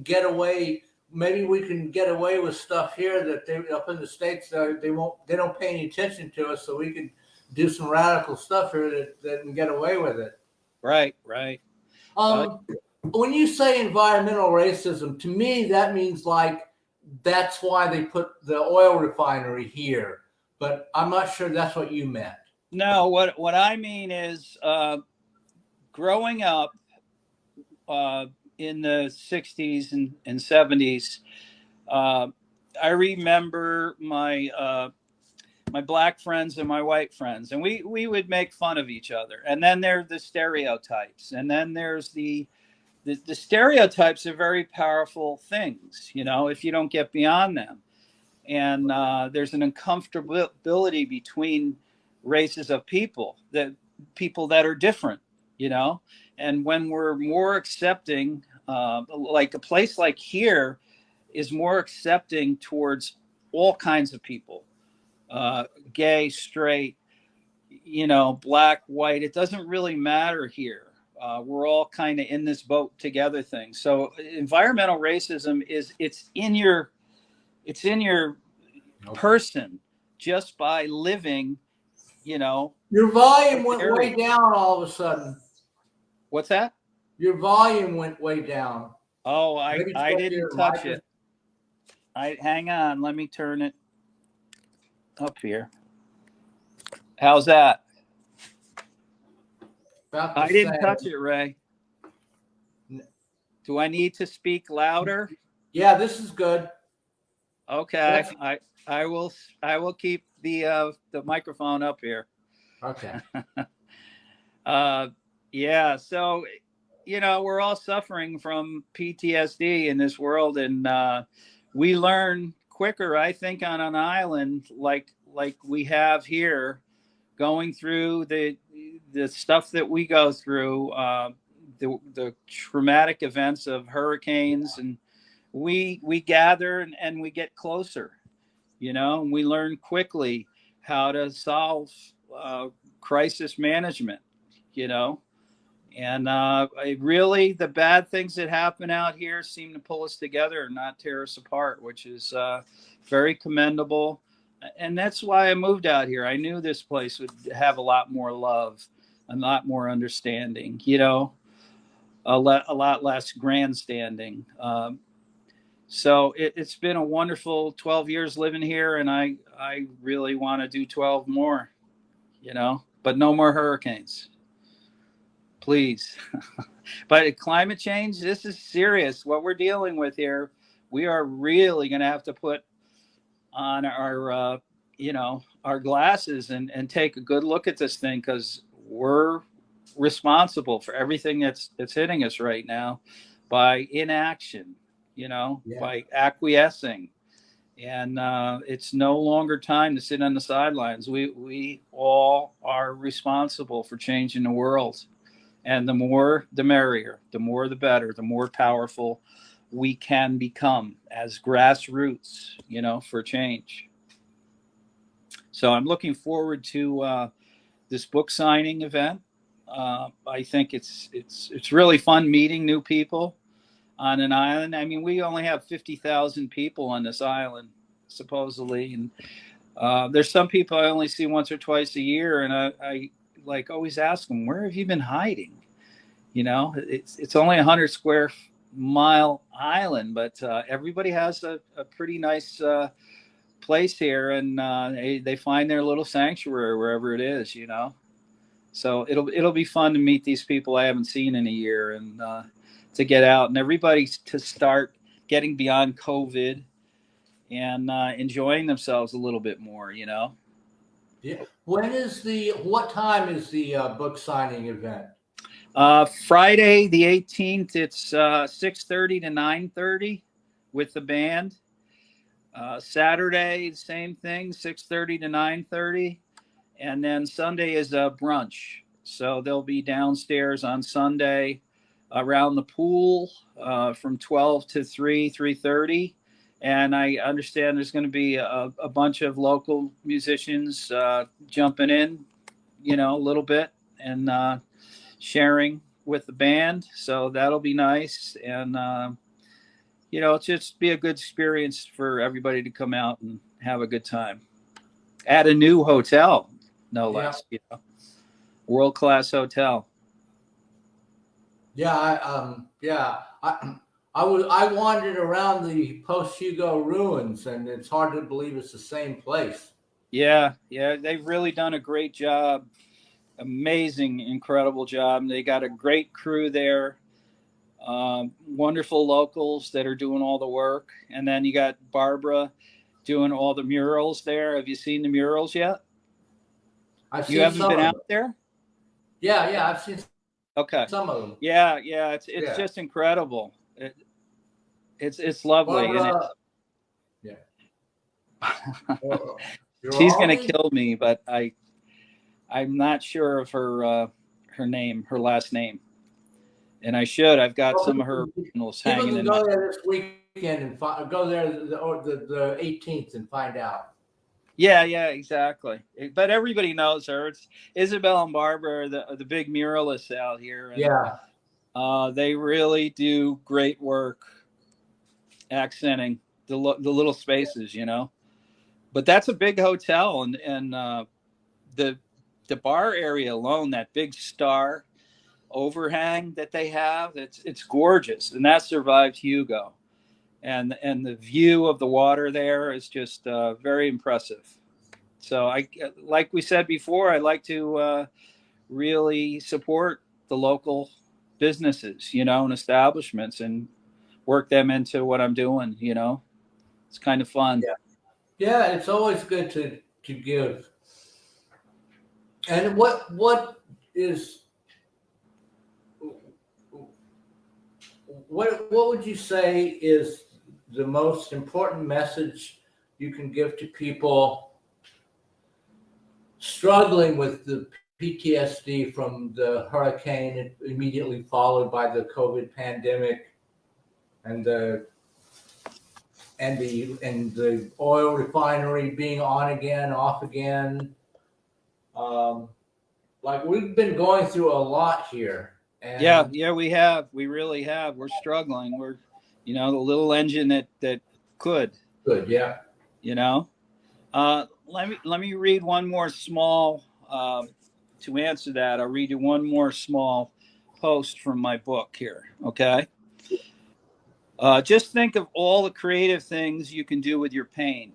get away. Maybe we can get away with stuff here that they up in the States they don't pay any attention to us. So we can do some radical stuff here that can get away with it. Right. When you say environmental racism, to me that means like that's why they put the oil refinery here. But I'm not sure that's what you meant. No, what I mean is growing up in the 60s and 70s, I remember my black friends and my white friends, and we would make fun of each other. And then there are the stereotypes, and then there's the stereotypes are very powerful things, you know, if you don't get beyond them. And there's an uncomfortability between races of people that are different, you know. And when we're more accepting, like a place like here is more accepting towards all kinds of people, gay, straight, you know, black, white, it doesn't really matter here. We're all kind of in this boat together thing. So environmental racism is it's in your person just by living, you know. Your volume went way down all of a sudden. What's that? Your volume went way down. Oh, I didn't touch it. Hang on, let me turn it up here. How's that? I didn't touch it, Ray. Do I need to speak louder? Yeah, this is good. Okay, I will keep the microphone up here. Okay. Yeah, so you know, we're all suffering from PTSD in this world, and we learn quicker, I think, on an island like we have here, going through the stuff that we go through, the traumatic events of hurricanes, and we gather and we get closer, you know, and we learn quickly how to solve crisis management, you know. And really, the bad things that happen out here seem to pull us together and not tear us apart, which is very commendable. And that's why I moved out here. I knew this place would have a lot more love, a lot more understanding, you know, a lot less grandstanding. So it's been a wonderful 12 years living here, and I really want to do 12 more, you know, but no more hurricanes, please. But climate change, this is serious. What we're dealing with here, we are really going to have to put on our, you know, our glasses and take a good look at this thing, because we're responsible for everything that's hitting us right now by inaction, you know, by acquiescing. And it's no longer time to sit on the sidelines. We all are responsible for changing the world. And the more, the merrier, the more, the better, the more powerful we can become as grassroots, you know, for change. So I'm looking forward to this book signing event. I think it's really fun meeting new people on an island. I mean, we only have 50,000 people on this island, supposedly, and there's some people I only see once or twice a year, and I like always ask them, where have you been hiding? You know, it's only 100 square mile island, but everybody has a pretty nice place here, and they find their little sanctuary wherever it is, you know. So it'll be fun to meet these people I haven't seen in a year, and to get out, and everybody to start getting beyond COVID and enjoying themselves a little bit more, you know. Yeah. What time is the book signing event? Friday the 18th. It's 6:30 to 9:30 with the band. Saturday, same thing, 6:30 to 9:30, and then Sunday is a brunch. So they'll be downstairs on Sunday around the pool from 12 to 3:30. And I understand there's going to be a bunch of local musicians jumping in, you know, a little bit, and sharing with the band. So that'll be nice. And, you know, it'll just be a good experience for everybody to come out and have a good time at a new hotel, no less, you know, world-class hotel. Yeah. I wandered around the post-Hugo ruins, and it's hard to believe it's the same place. Yeah, yeah, they've really done a great job. Amazing, incredible job. They got a great crew there. Wonderful locals that are doing all the work. And then you got Barbara doing all the murals there. Have you seen the murals yet? I've You seen haven't some been of out them. there? Yeah, I've seen Okay. some of them. Yeah, yeah, it's Yeah, just incredible. It's lovely, and Barbara. Yeah, you're she's gonna Aldi. kill me, but I'm not sure of her name, her last name, and I should. I've got Well, some of her originals people hanging can in my. go there this weekend and go there the 18th and find out. Yeah, yeah, exactly. But everybody knows her. It's Isabel and Barbara, the big muralists out here, and Yeah. they really do great work accenting the little spaces, you know. But that's a big hotel, and the the bar area alone, that big star overhang that they have, it's gorgeous, and that survived Hugo. And the view of the water there is just very impressive. So I, like we said before, I like to really support the local businesses, you know, and establishments, and work them into what I'm doing. You know, it's kind of fun. Yeah. Yeah, it's always good to give. And is what would you say is the most important message you can give to people struggling with the PTSD from the hurricane immediately followed by the COVID pandemic and the oil refinery being on again, off again? Um, like we've been going through a lot here, Yeah, and yeah, we really have. We're struggling. We're, you know, the little engine that could, good, yeah. you know. Let me read one more small to answer that. I'll read you one more small post from my book here. Okay. Just think of all the creative things you can do with your pain.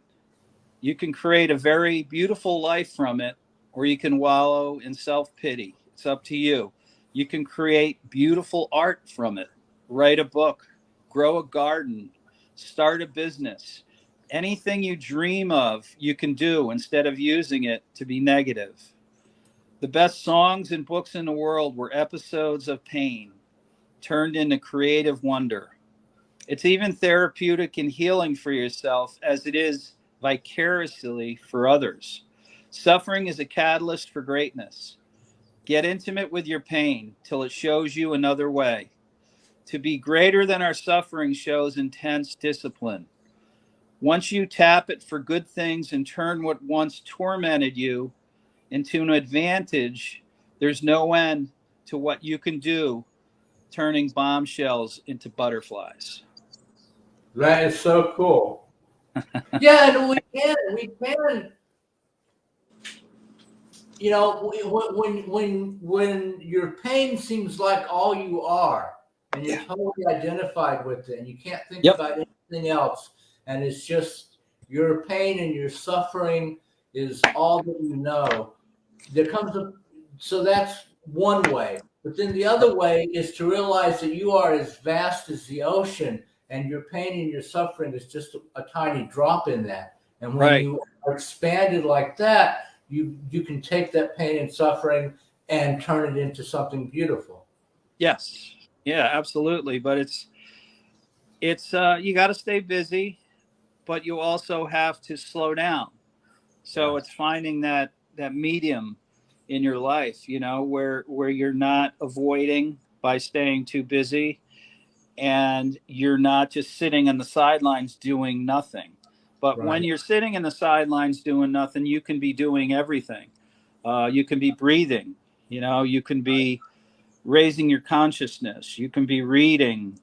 You can create a very beautiful life from it, or you can wallow in self pity. It's up to you. You can create beautiful art from it, write a book, grow a garden, start a business. Anything you dream of, you can do instead of using it to be negative. The best songs and books in the world were episodes of pain turned into creative wonder. It's even therapeutic and healing for yourself as it is vicariously for others. Suffering is a catalyst for greatness. Get intimate with your pain till it shows you another way. To be greater than our suffering shows intense discipline. Once you tap it for good things and turn what once tormented you into an advantage, there's no end to what you can do, turning bombshells into butterflies. That is so cool. Yeah, and we can, you know, when your pain seems like all you are, and you're Yeah. totally identified with it, and you can't think Yep. about anything else, and it's just your pain and your suffering is all that you know. There comes a So that's one way. But then the other way is to realize that you are as vast as the ocean, and your pain and your suffering is just a tiny drop in that. And when Right. you are expanded like that, you can take that pain and suffering and turn it into something beautiful. Yes. Yeah, absolutely. But it's you got to stay busy, but you also have to slow down. So Yeah. it's finding that medium in your life, you know, where you're not avoiding by staying too busy, and you're not just sitting on the sidelines doing nothing. But when Right. you're sitting in the sidelines doing nothing, you can be doing everything. You can be breathing, you know, you can be raising your consciousness, you can be reading,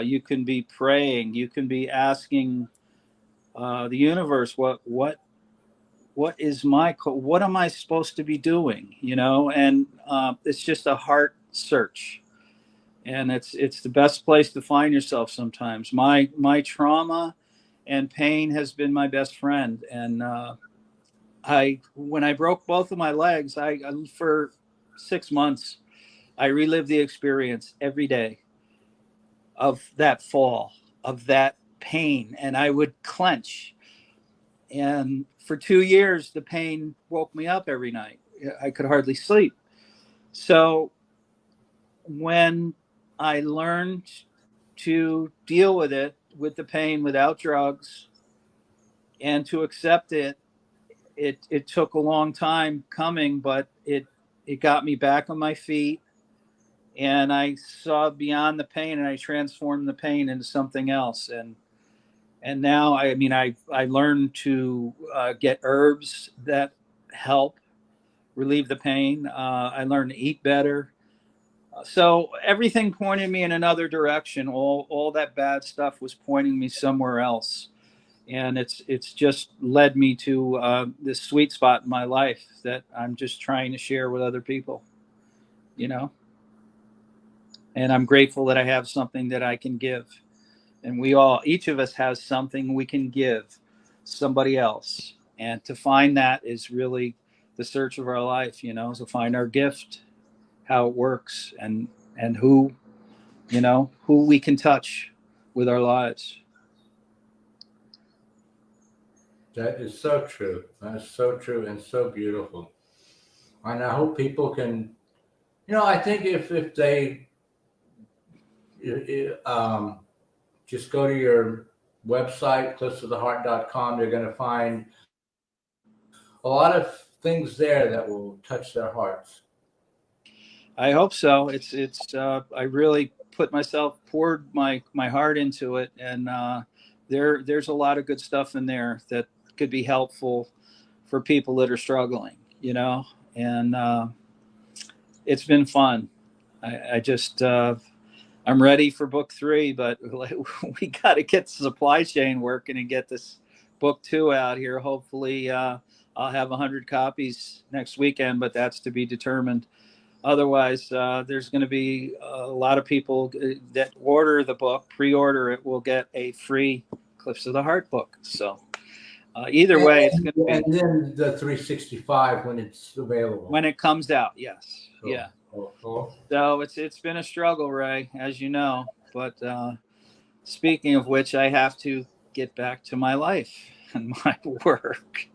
you can be praying, you can be asking the universe, what am I supposed to be doing, you know? And it's just a heart search, and it's the best place to find yourself sometimes. My trauma and pain has been my best friend, and when I broke both of my legs, for 6 months, I relived the experience every day of that fall, of that pain, and I would clench. And for 2 years, the pain woke me up every night. I could hardly sleep. So when I learned to deal with it, with the pain without drugs, and to accept it, it took a long time coming, but it got me back on my feet, and I saw beyond the pain, and I transformed the pain into something else. And now, I mean, I learned to get herbs that help relieve the pain. I learned to eat better. So everything pointed me in another direction. All that bad stuff was pointing me somewhere else, and it's just led me to this sweet spot in my life that I'm just trying to share with other people. You know, and I'm grateful that I have something that I can give. And each of us has something we can give somebody else. And to find that is really the search of our life, to find our gift, how it works, and who we can touch with our lives. That is so true. That's so true and so beautiful. And I hope people can, I think if they just go to your website, cliffsoftheheart.com, they're going to find a lot of things there that will touch their hearts. I hope so. I really poured my heart into it, and there's a lot of good stuff in there that could be helpful for people that are struggling, and it's been fun. I just I'm ready for book 3, but we got to get the supply chain working and get this book 2 out here. Hopefully, I'll have 100 copies next weekend, but that's to be determined. Otherwise, there's going to be a lot of people that order the book, pre-order it, will get a free Cliffs of the Heart book. So either way, it's going to be. And then the 365 when it's available. When it comes out, yes. Cool. Yeah. Cool. So it's been a struggle, Ray, as you know. But speaking of which, I have to get back to my life and my work.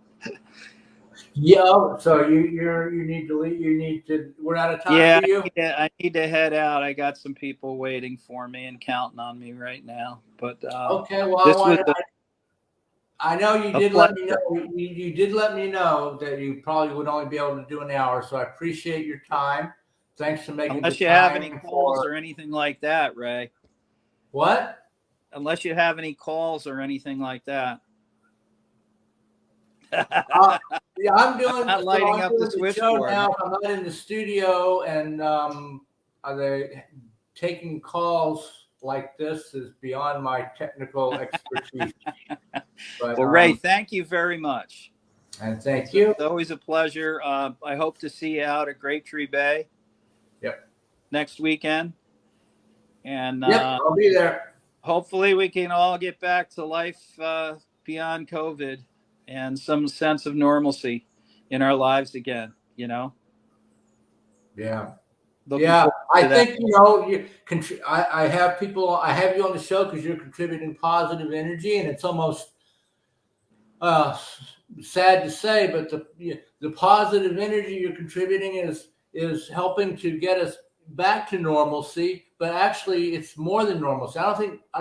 Yeah, so you need to leave. You need to. We're out of time for you. I need to head out. I got some people waiting for me and counting on me right now. But okay, well, I know you did let me know. You did let me know that you probably would only be able to do an hour. So I appreciate your time. Thanks for making. Unless you have any calls or anything like that, Ray. What? Unless you have any calls or anything like that. Yeah, I'm doing. Not lighting up the switchboard now. I'm not in the studio, and are they taking calls like this is beyond my technical expertise. But, well, Ray, thank you very much. And thank you. It's always a pleasure. I hope to see you out at Great Tree Bay. Yep. Next weekend. And I'll be there. Hopefully we can all get back to life beyond COVID and some sense of normalcy in our lives again, Yeah. I think, I have people, I have you on the show because you're contributing positive energy, and it's almost sad to say, but the positive energy you're contributing is helping to get us back to normalcy. But actually, it's more than normalcy. I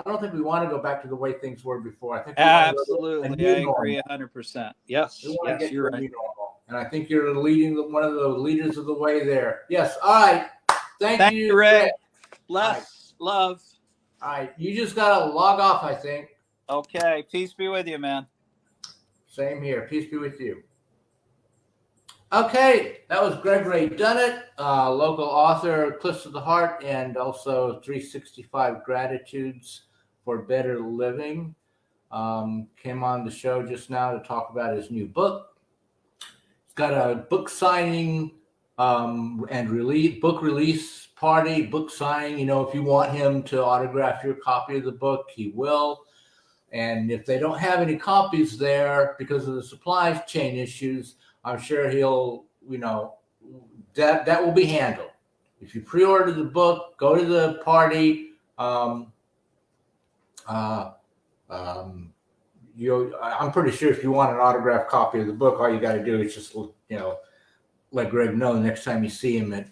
don't think we want to go back to the way things were before. I think absolutely, I agree 100%. Yes, you're right. And I think you're one of the leaders of the way there. Yes. All right. Thank you, Ray. Bless, love. All right. You just got to log off, I think. Okay. Peace be with you, man. Same here. Peace be with you. Okay. That was Ray Dunnett, local author, Cliffs of the Heart, and also 365 Gratitudes for Better Living. Came on the show just now to talk about his new book. He's got a book signing and book release party, book signing. If you want him to autograph your copy of the book, he will. And if they don't have any copies there because of the supply chain issues, I'm sure he'll, that will be handled. If you pre-order the book, go to the party. I'm pretty sure if you want an autographed copy of the book, all you got to do is just, let Greg know the next time you see him at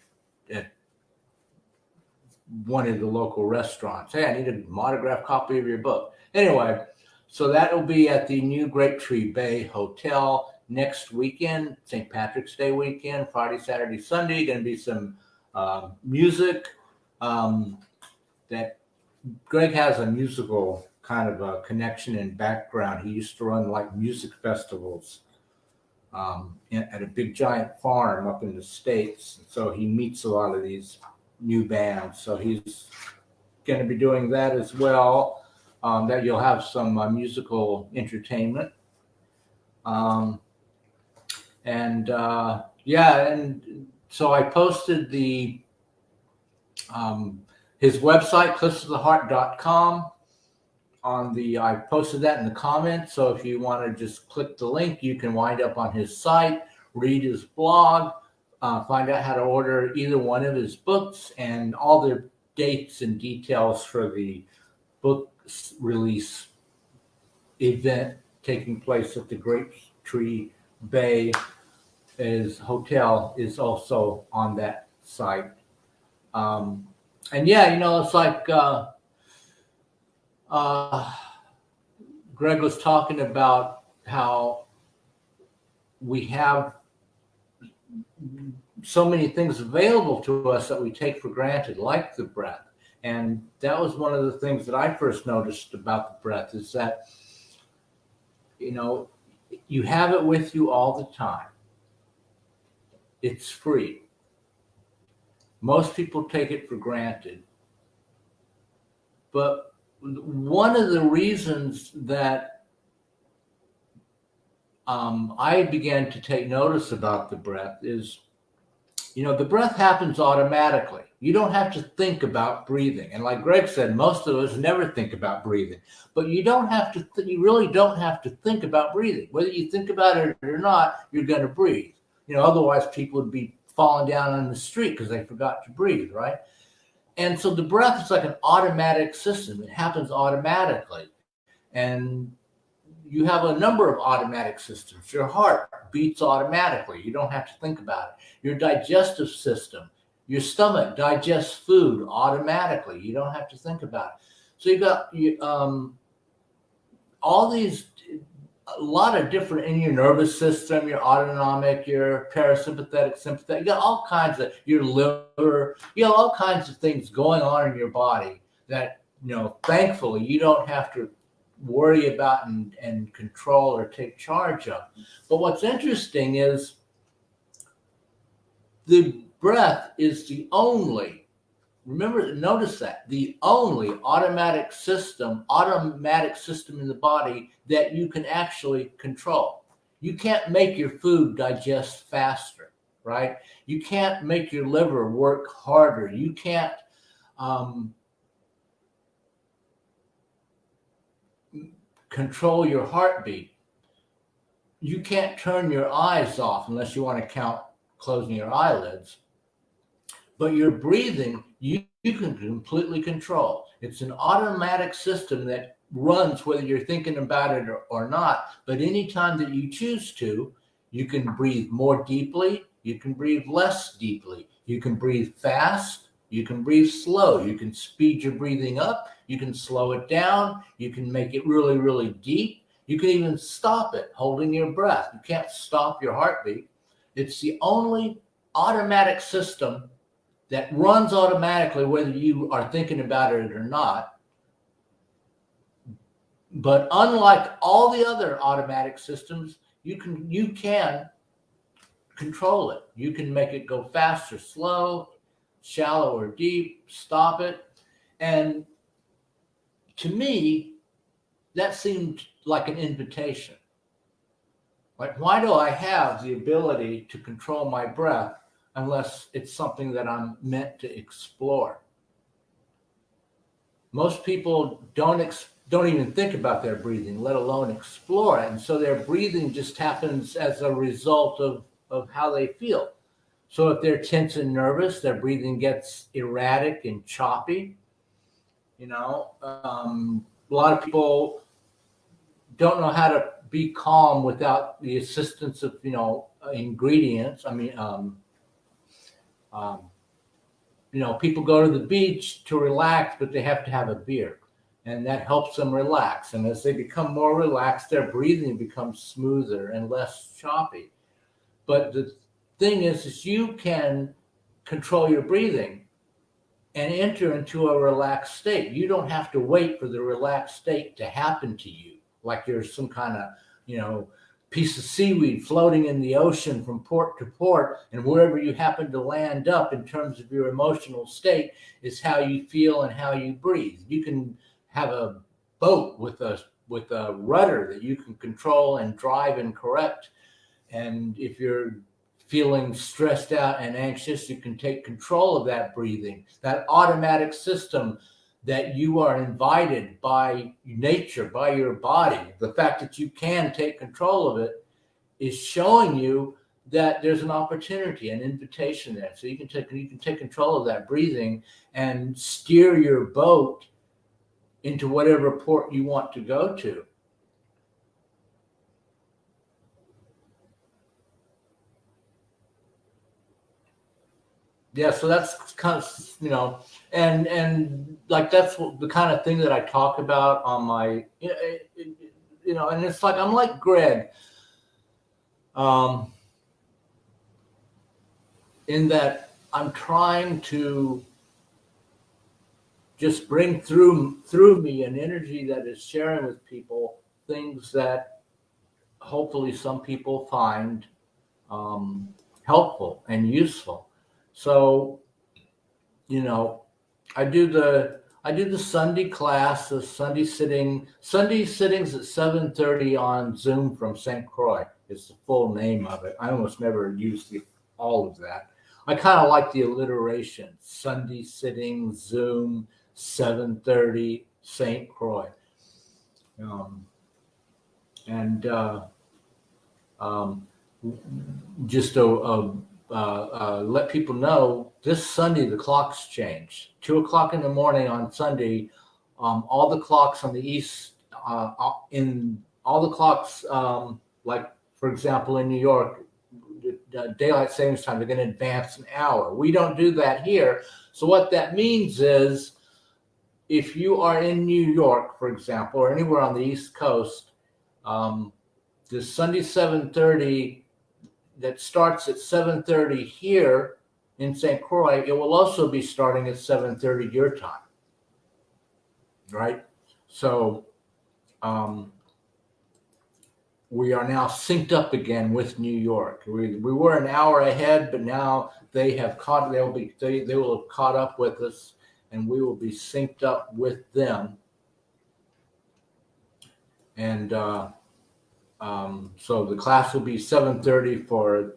one of the local restaurants. Hey, I need an autographed copy of your book. Anyway, so that will be at the new Grapetree Bay Hotel next weekend, St. Patrick's Day weekend, Friday, Saturday, Sunday. Going to be some music. That Greg has a musical kind of a connection and background. He used to run like music festivals at a big giant farm up in the States. So he meets a lot of these new bands. So he's going to be doing that as well. That you'll have some musical entertainment. And so I posted his website, cliffsoftheheart.com. I posted that in the comments. So if you want to just click the link, you can wind up on his site, read his blog, find out how to order either one of his books, and all the dates and details for the book release event taking place at the Grapetree Bay Hotel is also on that site. It's like Greg was talking about how we have so many things available to us that we take for granted, like the breath. And that was one of the things that I first noticed about the breath, is that, you have it with you all the time. It's free. Most people take it for granted. But one of the reasons that I began to take notice about the breath is, the breath happens automatically. You don't have to think about breathing. And like Greg said, most of us never think about breathing. But you really don't have to think about breathing. Whether you think about it or not, you're going to breathe. Otherwise people would be falling down on the street because they forgot to breathe, right? And so the breath is like an automatic system. It happens automatically. And you have a number of automatic systems. Your heart beats automatically. You don't have to think about it. Your digestive system, your stomach digests food automatically. You don't have to think about it. So you've got all these, a lot of different, in your nervous system, your autonomic, your parasympathetic, sympathetic, you got all kinds of, your liver, you have all kinds of things going on in your body that, thankfully you don't have to worry about and control or take charge of. But what's interesting is the breath is the only, notice that, the only automatic system in the body that you can actually control. You can't make your food digest faster, right? You can't make your liver work harder. You can't control your heartbeat. You can't turn your eyes off unless you want to count closing your eyelids. But your breathing, you can completely control. It's an automatic system that runs whether you're thinking about it or not. But anytime that you choose to, you can breathe more deeply. You can breathe less deeply. You can breathe fast. You can breathe slow. You can speed your breathing up. You can slow it down. You can make it really, really deep. You can even stop it holding your breath. You can't stop your heartbeat. It's the only automatic system that runs automatically whether you are thinking about it or not. But unlike all the other automatic systems, you can control it. You can make it go fast or slow, shallow or deep, stop it. And to me, that seemed like an invitation. Like, why do I have the ability to control my breath unless it's something that I'm meant to explore? Most people don't don't even think about their breathing, let alone explore it. And so their breathing just happens as a result of how they feel. So if they're tense and nervous, their breathing gets erratic and choppy. A lot of people don't know how to be calm without the assistance of, ingredients. People go to the beach to relax, but they have to have a beer, and that helps them relax. And as they become more relaxed, their breathing becomes smoother and less choppy. But the thing is you can control your breathing and enter into a relaxed state. You don't have to wait for the relaxed state to happen to you, like you're some kind of, piece of seaweed floating in the ocean from port to port, and wherever you happen to land up in terms of your emotional state is how you feel and how you breathe. You can have a boat with a rudder that you can control and drive and correct. And if you're feeling stressed out and anxious, you can take control of that breathing, that automatic system that you are invited by nature, by your body. The fact that you can take control of it is showing you that there's an opportunity, an invitation there. So you can take control of that breathing and steer your boat into whatever port you want to go to. Yeah, so that's kind of, and like that's the kind of thing that I talk about on my, and it's like I'm like Greg, in that I'm trying to just bring through me an energy that is sharing with people things that hopefully some people find helpful and useful. So, I do the Sunday class, the Sunday sittings at 7:30 on Zoom from St. Croix. It's the full name of it. I almost never use all of that. I kind of like the alliteration: Sunday sitting, Zoom, 7:30, St. Croix, just let people know this Sunday the clocks change. 2:00 in the morning on Sunday, all the clocks on the east, like for example in New York, daylight savings time, they're going to advance an hour. We don't do that here. So what that means is, if you are in New York, for example, or anywhere on the East Coast, this Sunday 7:30 that starts at 7:30 here in St. Croix, it will also be starting at 7:30 your time, right? So we are now synced up again with New York. We were an hour ahead, but now they will have caught up with us, and we will be synced up with them. And so the class will be 7:30 for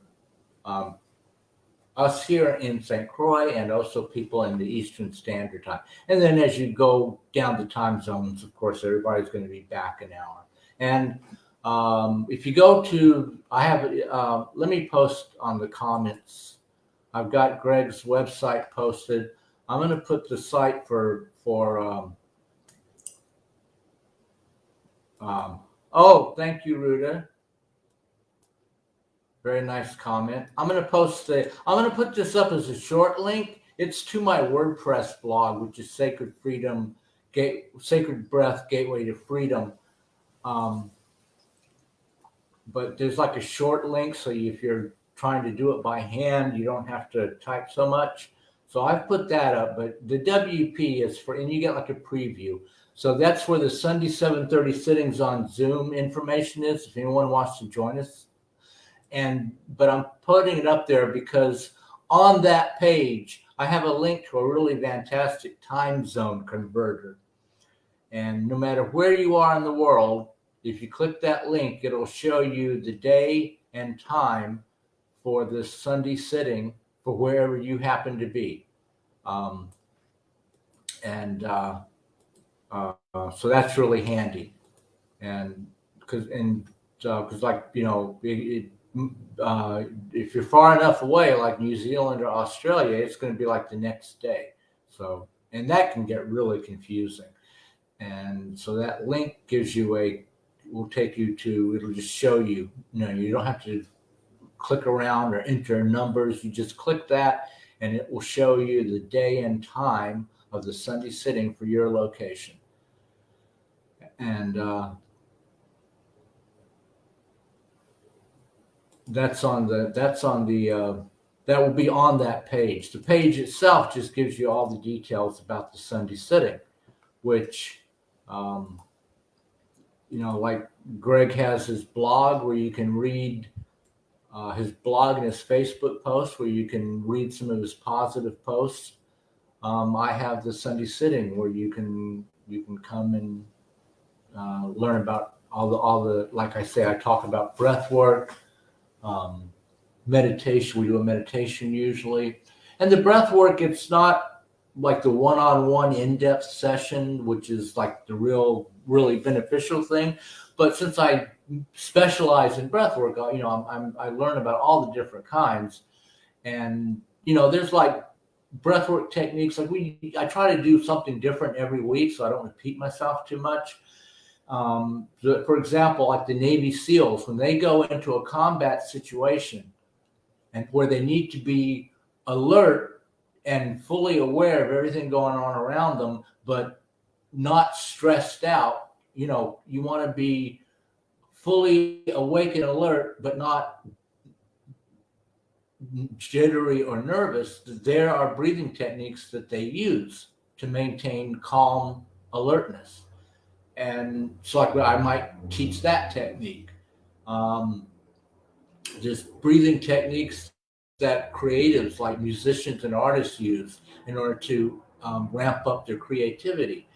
us here in St. Croix, and also people in the Eastern Standard Time. And then as you go down the time zones, of course, everybody's going to be back an hour. And if you go to, let me post on the comments. I've got Greg's website posted. I'm going to put the site for thank you, Ruda. Very nice comment. I'm going to put this up as a short link. It's to my WordPress blog, which is Sacred Breath Gateway to Freedom. But there's like a short link, so if you're trying to do it by hand, you don't have to type so much. So I've put that up, but the WP is and you get like a preview. So that's where the Sunday 7:30 sittings on Zoom information is, if anyone wants to join us. But I'm putting it up there because on that page, I have a link to a really fantastic time zone converter. And no matter where you are in the world, if you click that link, it'll show you the day and time for this Sunday sitting for wherever you happen to be. So that's really handy. And because like, if you're far enough away, like New Zealand or Australia, it's going to be like the next day. So, and that can get really confusing. And so that link will take you to, it'll just show you, you don't have to click around or enter numbers. You just click that and it will show you the day and time of the Sunday sitting for your location. And that will be on that page. The page itself just gives you all the details about the Sunday sitting, which, like Greg has his blog where you can read his blog and his Facebook posts where you can read some of his positive posts. I have the Sunday sitting where you can come and learn about all the, like I say, I talk about breath work, meditation. We do a meditation usually. And the breath work, it's not like the one-on-one in-depth session, which is like the really beneficial thing. But since I specialize in breath work, I learn about all the different kinds. And, there's like breath work techniques. I try to do something different every week so I don't repeat myself too much. For example, like the Navy SEALs, when they go into a combat situation and where they need to be alert and fully aware of everything going on around them, but not stressed out, you want to be fully awake and alert, but not jittery or nervous. There are breathing techniques that they use to maintain calm alertness. And so I might teach that technique. There's breathing techniques that creatives like musicians and artists use in order to ramp up their creativity.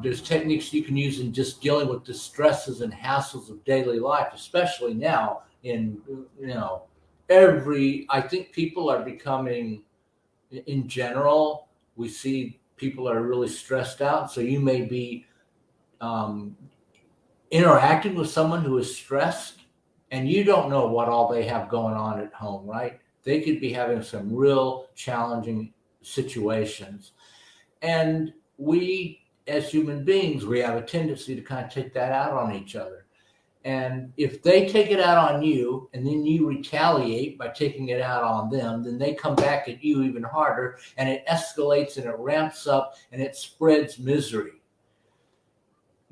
There's techniques you can use in just dealing with the stresses and hassles of daily life, especially now I think people are becoming, in general, we see people are really stressed out. So you may be interacting with someone who is stressed and you don't know what all they have going on at home, right? They could be having some real challenging situations. And we, as human beings, we have a tendency to kind of take that out on each other. And if they take it out on you and then you retaliate by taking it out on them, then they come back at you even harder and it escalates and it ramps up and it spreads misery.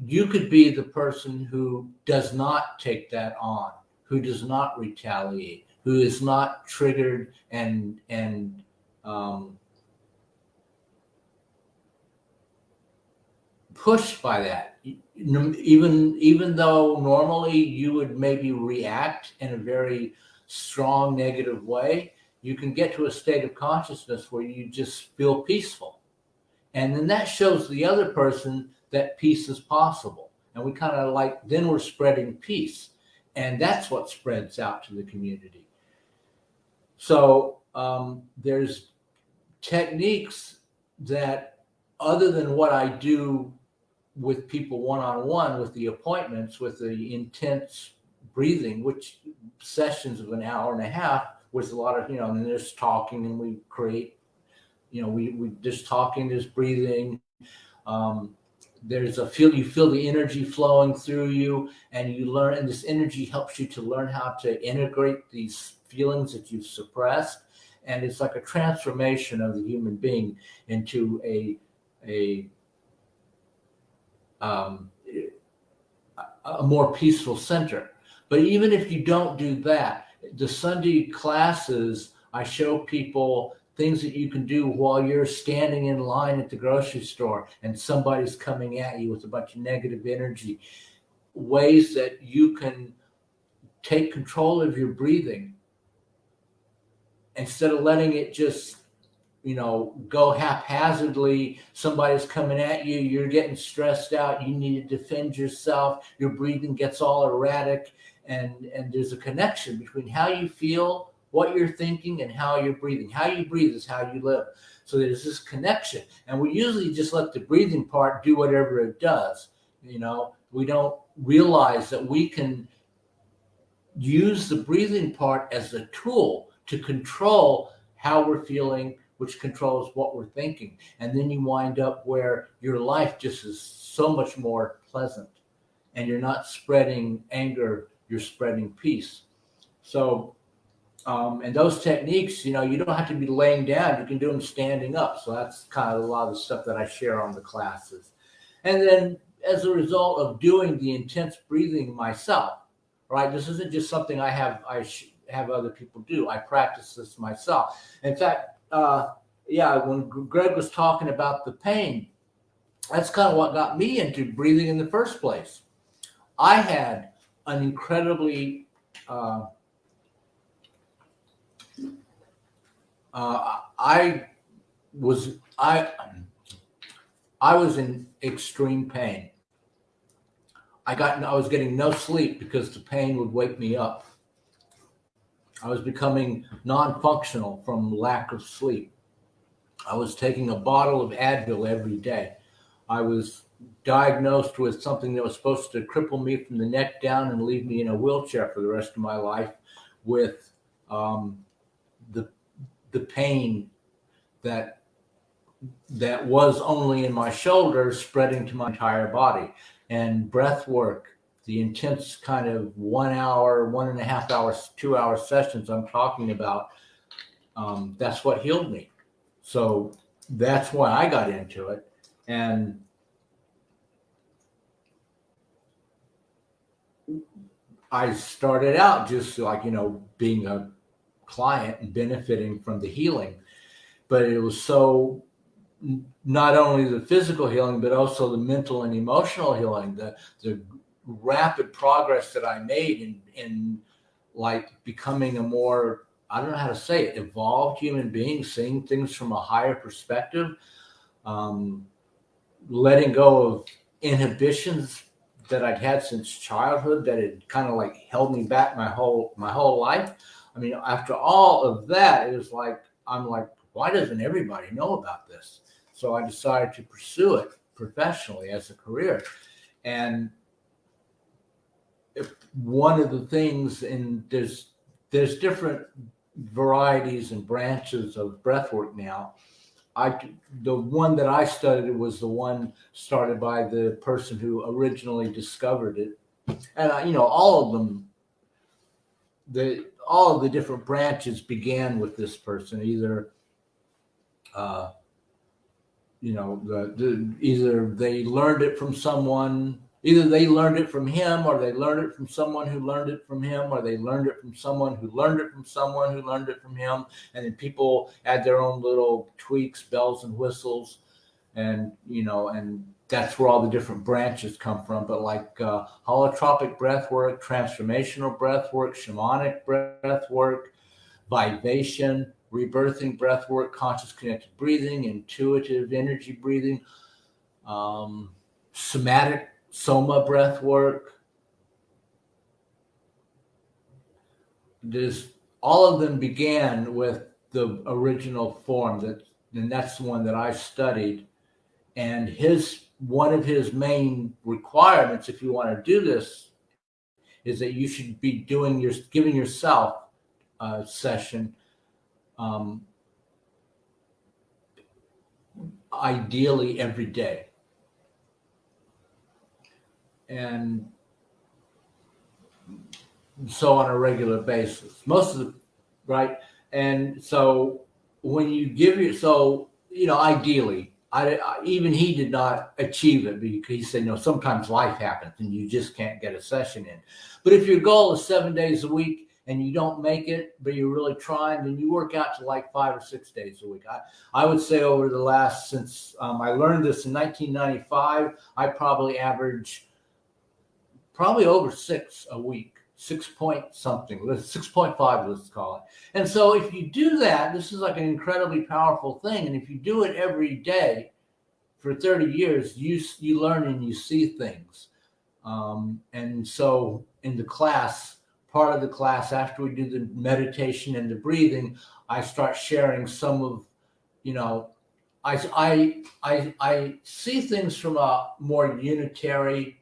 You could be the person who does not take that on, who does not retaliate, who is not triggered and pushed by that. Even though normally you would maybe react in a very strong negative way, you can get to a state of consciousness where you just feel peaceful. And then that shows the other person that peace is possible. And we kind of then we're spreading peace. And that's what spreads out to the community. So there's techniques that, other than what I do with people one-on-one, with the appointments, with the intense breathing, which sessions of an hour and a half with a lot of, and there's talking and we create, we just talking, there's breathing. There's you feel the energy flowing through you and you learn, and this energy helps you to learn how to integrate these feelings that you've suppressed. And it's like a transformation of the human being into a more peaceful center. But even if you don't do that, the Sunday classes, I show people things that you can do while you're standing in line at the grocery store and somebody's coming at you with a bunch of negative energy, ways that you can take control of your breathing instead of letting it just go haphazardly. Somebody's coming at you, you're getting stressed out, you need to defend yourself, your breathing gets all erratic, and there's a connection between how you feel what you're thinking and how you're breathing. How you breathe is how you live. So there's this connection. And we usually just let the breathing part do whatever it does. You know, we don't realize that we can use the breathing part as a tool to control how we're feeling, which controls what we're thinking. And then you wind up where your life just is so much more pleasant, and you're not spreading anger, you're spreading peace. So, and those techniques, you know, you don't have to be laying down, you can do them standing up. So that's kind of a lot of the stuff that I share on the classes. And then as a result of doing the intense breathing myself, right? This isn't just something I have other people do. I practice this myself. In fact, when Greg was talking about the pain, that's kind of what got me into breathing in the first place. I had an incredibly, I was in extreme pain. I was getting no sleep because the pain would wake me up. I was becoming non-functional from lack of sleep. I was taking a bottle of Advil every day. I was diagnosed with something that was supposed to cripple me from the neck down and leave me in a wheelchair for the rest of my life, with the pain that was only in my shoulders spreading to my entire body. And breath work, the intense kind of 1 hour, 1.5 hours, 2 hour sessions I'm talking about, that's what healed me. So that's why I got into it. And I started out just like, you know, being a client and benefiting from the healing. But it was so, not only the physical healing, but also the mental and emotional healing, the rapid progress that I made in like becoming a more, I don't know how to say it, evolved human being, seeing things from a higher perspective, letting go of inhibitions that I'd had since childhood that had kind of like held me back my whole life. I mean, after all of that, it was like, I'm like, why doesn't everybody know about this? So I decided to pursue it professionally as a career. And one of the things, and there's different varieties and branches of breathwork now. The one that I studied was the one started by the person who originally discovered it. And you know, all of them, all of the different branches began with this person. Either you know, either they learned it from someone, either they learned it from him, or they learned it from someone who learned it from him, or they learned it from someone who learned it from someone who learned it from him. And then people add their own little tweaks, bells and whistles, and you know, and that's where all the different branches come from. But like holotropic breath work, transformational breath work, shamanic breath work, vibration, rebirthing breath work, conscious connected breathing, intuitive energy breathing, somatic soma breath work. All of them began with the original form, and that's the one that I studied. And one of his main requirements, if you want to do this, is that you should be giving yourself a session, ideally every day. And so on a regular basis, right? And so when you ideally, even he did not achieve it because he said, sometimes life happens and you just can't get a session in. But if your goal is 7 days a week and you don't make it, but you're really trying, then you work out to like 5 or 6 days a week. I would say over the last, since I learned this in 1995, I probably average over 6 a week, 6 point something, 6.5, let's call it. And so if you do that, this is like an incredibly powerful thing. And if you do it every day for 30 years, you learn and you see things. And so in the class, part of the class, after we do the meditation and the breathing, I start sharing some of, I see things from a more unitary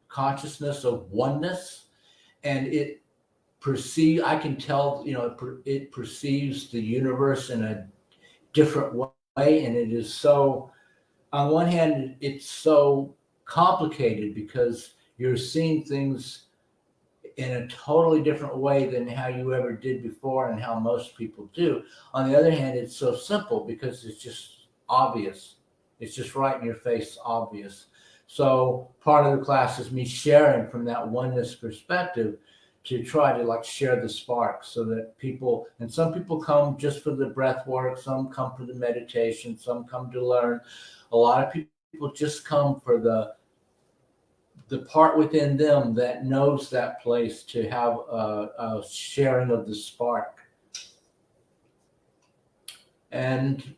consciousness of oneness, and I can tell, it perceives the universe in a different way. And it is so, on one hand, it's so complicated because you're seeing things in a totally different way than how you ever did before and how most people do. On the other hand, it's so simple because it's just obvious. It's just right in your face, obvious. So part of the class is me sharing from that oneness perspective to try to share the spark, so that people, and some people come just for the breath work, some come for the meditation, some come to learn. A lot of people just come for the part within them that knows that place, to have a sharing of the spark. And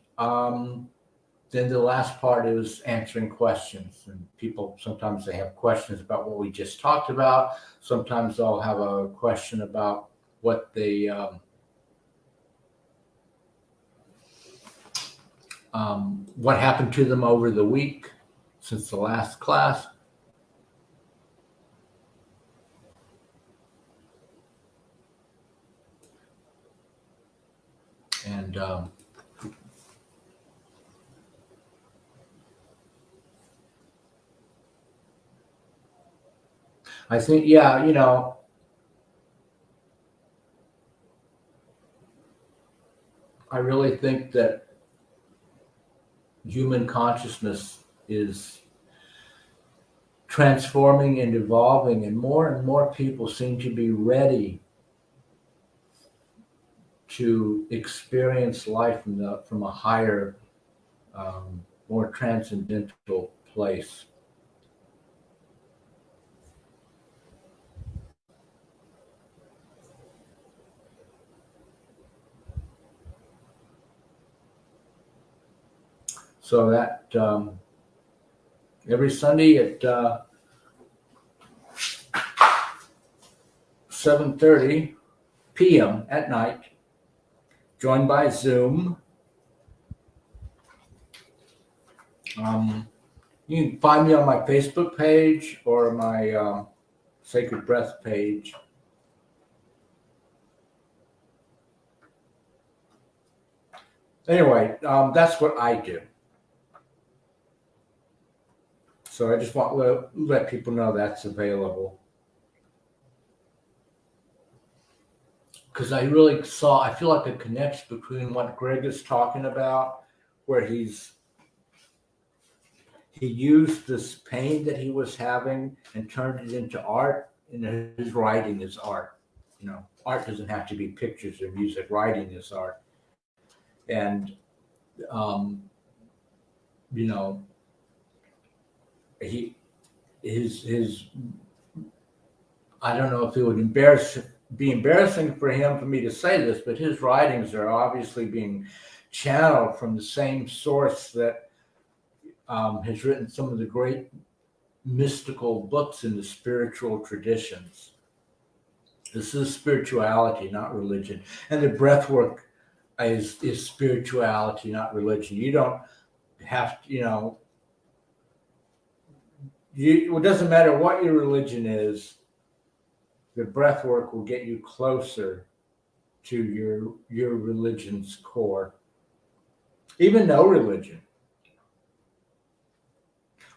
then the last part is answering questions. And people, sometimes they have questions about what we just talked about. Sometimes they'll have a question about what they what happened to them over the week since the last class. And I think, I really think that human consciousness is transforming and evolving, and more people seem to be ready to experience life from a higher, more transcendental place. So that every Sunday at 7:30 p.m. at night, joined by Zoom. You can find me on my Facebook page or my Sacred Breath page. Anyway, that's what I do. So I just want to let people know that's available. Because I feel like a connection between what Greg is talking about, where he used this pain that he was having and turned it into art, and his writing is art. Art doesn't have to be pictures or music. Writing is art. And, his I don't know if it would be embarrassing for him for me to say this, but his writings are obviously being channeled from the same source that has written some of the great mystical books in the spiritual traditions. This is spirituality, not religion. And the breath work is spirituality, not religion. You don't have to, it doesn't matter what your religion is, the breath work will get you closer to your religion's core. Even no religion.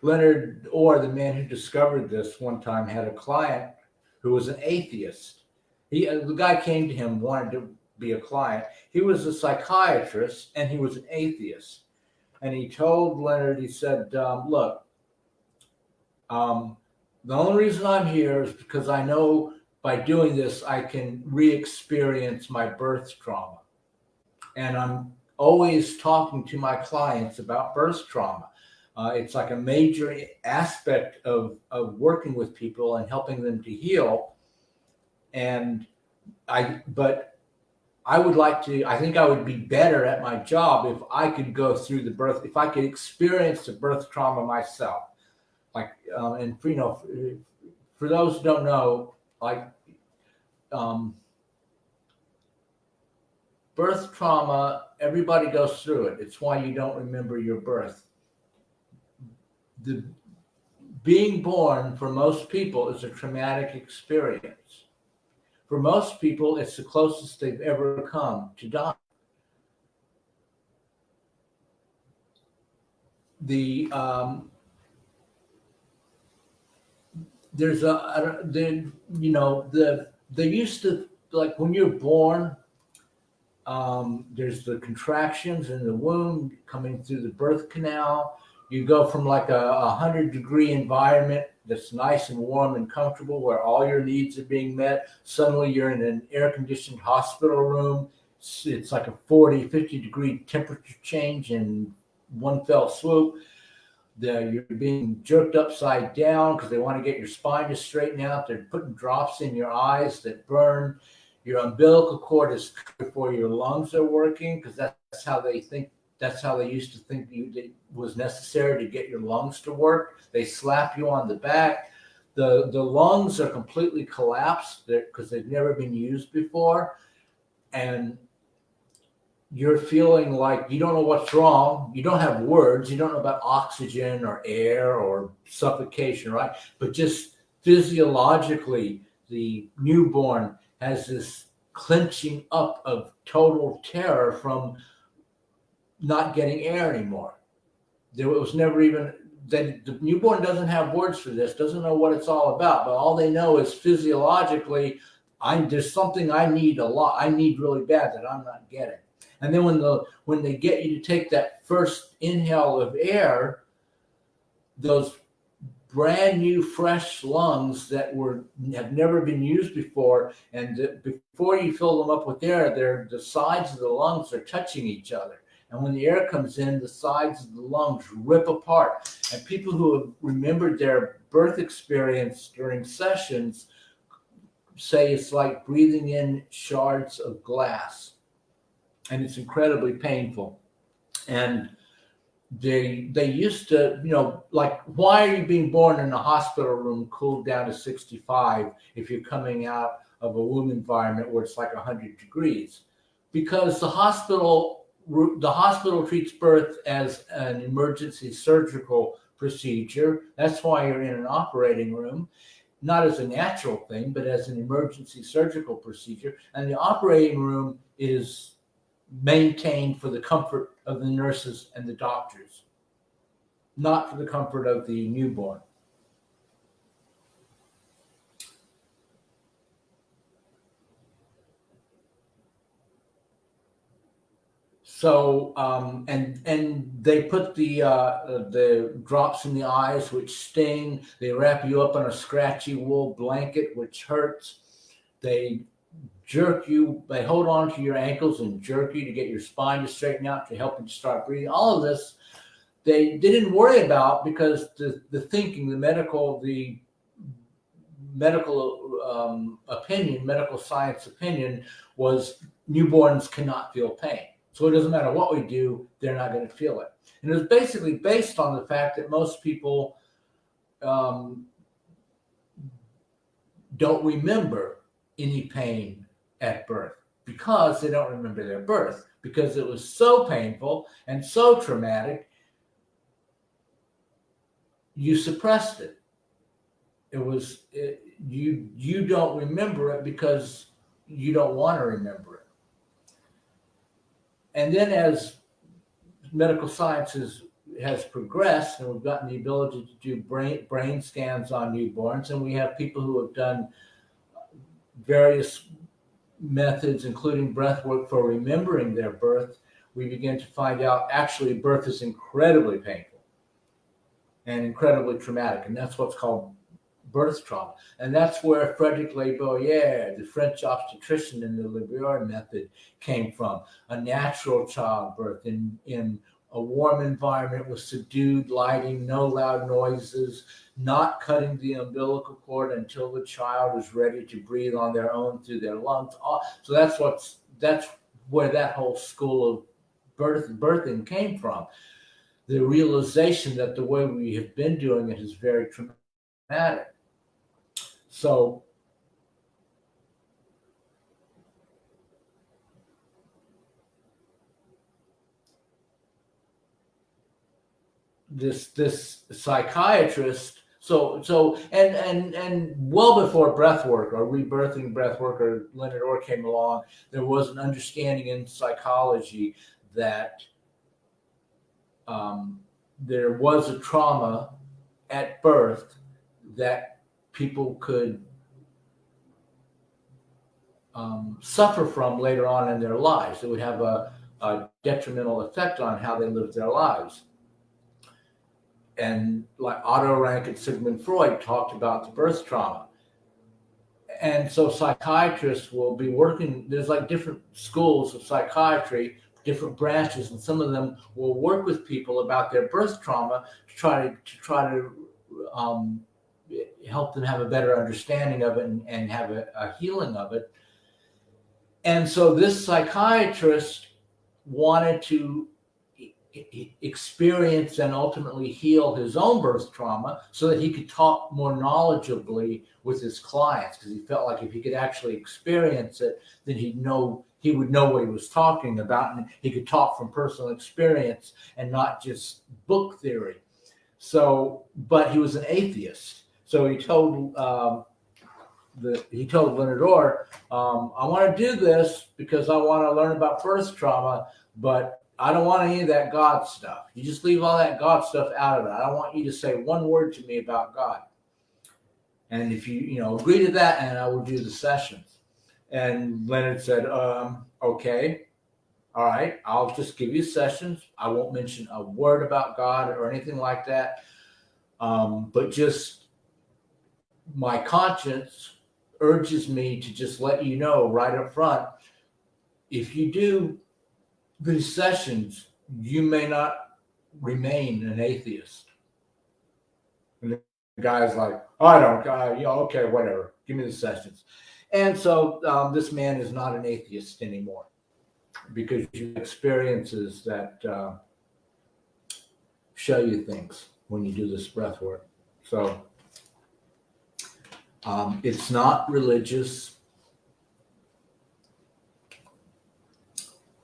Leonard Orr, the man who discovered this, one time had a client who was an atheist. The guy came to him, wanted to be a client. He was a psychiatrist and he was an atheist. And he told Leonard, he said, look, the only reason I'm here is because I know by doing this, I can re-experience my birth trauma. And I'm always talking to my clients about birth trauma. It's like a major aspect of working with people and helping them to heal. But I would like to, I think I would be better at my job if I could go through if I could experience the birth trauma myself. And for those who don't know, like birth trauma, everybody goes through it. It's why you don't remember your birth. Being born for most people is a traumatic experience. For most people, it's the closest they've ever come to die. There's they used to, like when you're born, there's the contractions in the womb coming through the birth canal. You go from like a 100-degree environment that's nice and warm and comfortable where all your needs are being met. Suddenly you're in an air-conditioned hospital room. It's like a 40, 50-degree temperature change in one fell swoop. You're being jerked upside down because they want to get your spine to straighten out. They're putting drops in your eyes that burn. Your umbilical cord is before your lungs are working, because that's how they think. That's how they used to think it was necessary to get your lungs to work. They slap you on the back. The lungs are completely collapsed because they've never been used before. And you're feeling like you don't know what's wrong. You don't have words. You don't know about oxygen or air or suffocation, right? But just physiologically, the newborn has this clenching up of total terror from not getting air anymore. There was never even, the newborn doesn't have words for this, doesn't know what it's all about, but all they know is physiologically, there's something I need a lot. I need really bad that I'm not getting. And then when they get you to take that first inhale of air, those brand new fresh lungs that have never been used before, and before you fill them up with air, the sides of the lungs are touching each other. And when the air comes in, the sides of the lungs rip apart. And people who have remembered their birth experience during sessions say it's like breathing in shards of glass. And it's incredibly painful. And they used to, like, why are you being born in a hospital room cooled down to 65 if you're coming out of a womb environment where it's like 100 degrees? Because the hospital treats birth as an emergency surgical procedure. That's why you're in an operating room, not as a natural thing, but as an emergency surgical procedure. And the operating room is maintained for the comfort of the nurses and the doctors, not for the comfort of the newborn. So, and they put the drops in the eyes, which sting. They wrap you up in a scratchy wool blanket, which hurts. They jerk you, they hold on to your ankles and jerk you to get your spine to straighten out, to help you to start breathing. All of this, they didn't worry about, because the thinking, the medical opinion, medical science opinion was newborns cannot feel pain. So it doesn't matter what we do, they're not going to feel it. And it was basically based on the fact that most people don't remember any pain at birth, because they don't remember their birth, because it was so painful and so traumatic, you suppressed it. You don't remember it because you don't want to remember it. And then as medical science has progressed, and we've gotten the ability to do brain scans on newborns, and we have people who have done various methods, including breath work, for remembering their birth, we begin to find out actually birth is incredibly painful and incredibly traumatic. And that's what's called birth trauma. And that's where Frederick Le Boyer, the French obstetrician in the Le Boyer method, came from. A natural childbirth in a warm environment with subdued lighting, no loud noises, not cutting the umbilical cord until the child is ready to breathe on their own through their lungs. So that's where that whole school of birthing came from. The realization that the way we have been doing it is very traumatic. So this psychiatrist. And well before breathwork or rebirthing breathwork or Leonard Orr came along, there was an understanding in psychology that there was a trauma at birth that people could suffer from later on in their lives. It would have a detrimental effect on how they lived their lives. And like Otto Rank and Sigmund Freud talked about the birth trauma. And so psychiatrists will be working, there's like different schools of psychiatry, different branches, and some of them will work with people about their birth trauma to try to help them have a better understanding of it and have a healing of it. And so this psychiatrist wanted to experience and ultimately heal his own birth trauma so that he could talk more knowledgeably with his clients, because he felt like if he could actually experience it, then he would know what he was talking about, and he could talk from personal experience and not just book theory. So, but he was an atheist. So he told Leonard Orr, I want to do this because I want to learn about birth trauma, but I don't want any of that God stuff. You just leave all that God stuff out of it. I don't want you to say one word to me about God. And if you agree to that, and I will do the sessions. And Leonard said, okay, all right, I'll just give you sessions. I won't mention a word about God or anything like that. But just my conscience urges me to just let you know right up front, if you do these sessions, you may not remain an atheist. And the guy's like, I don't, okay, whatever, give me the sessions. And so this man is not an atheist anymore, because you have experiences that show you things when you do this breath work. So it's not religious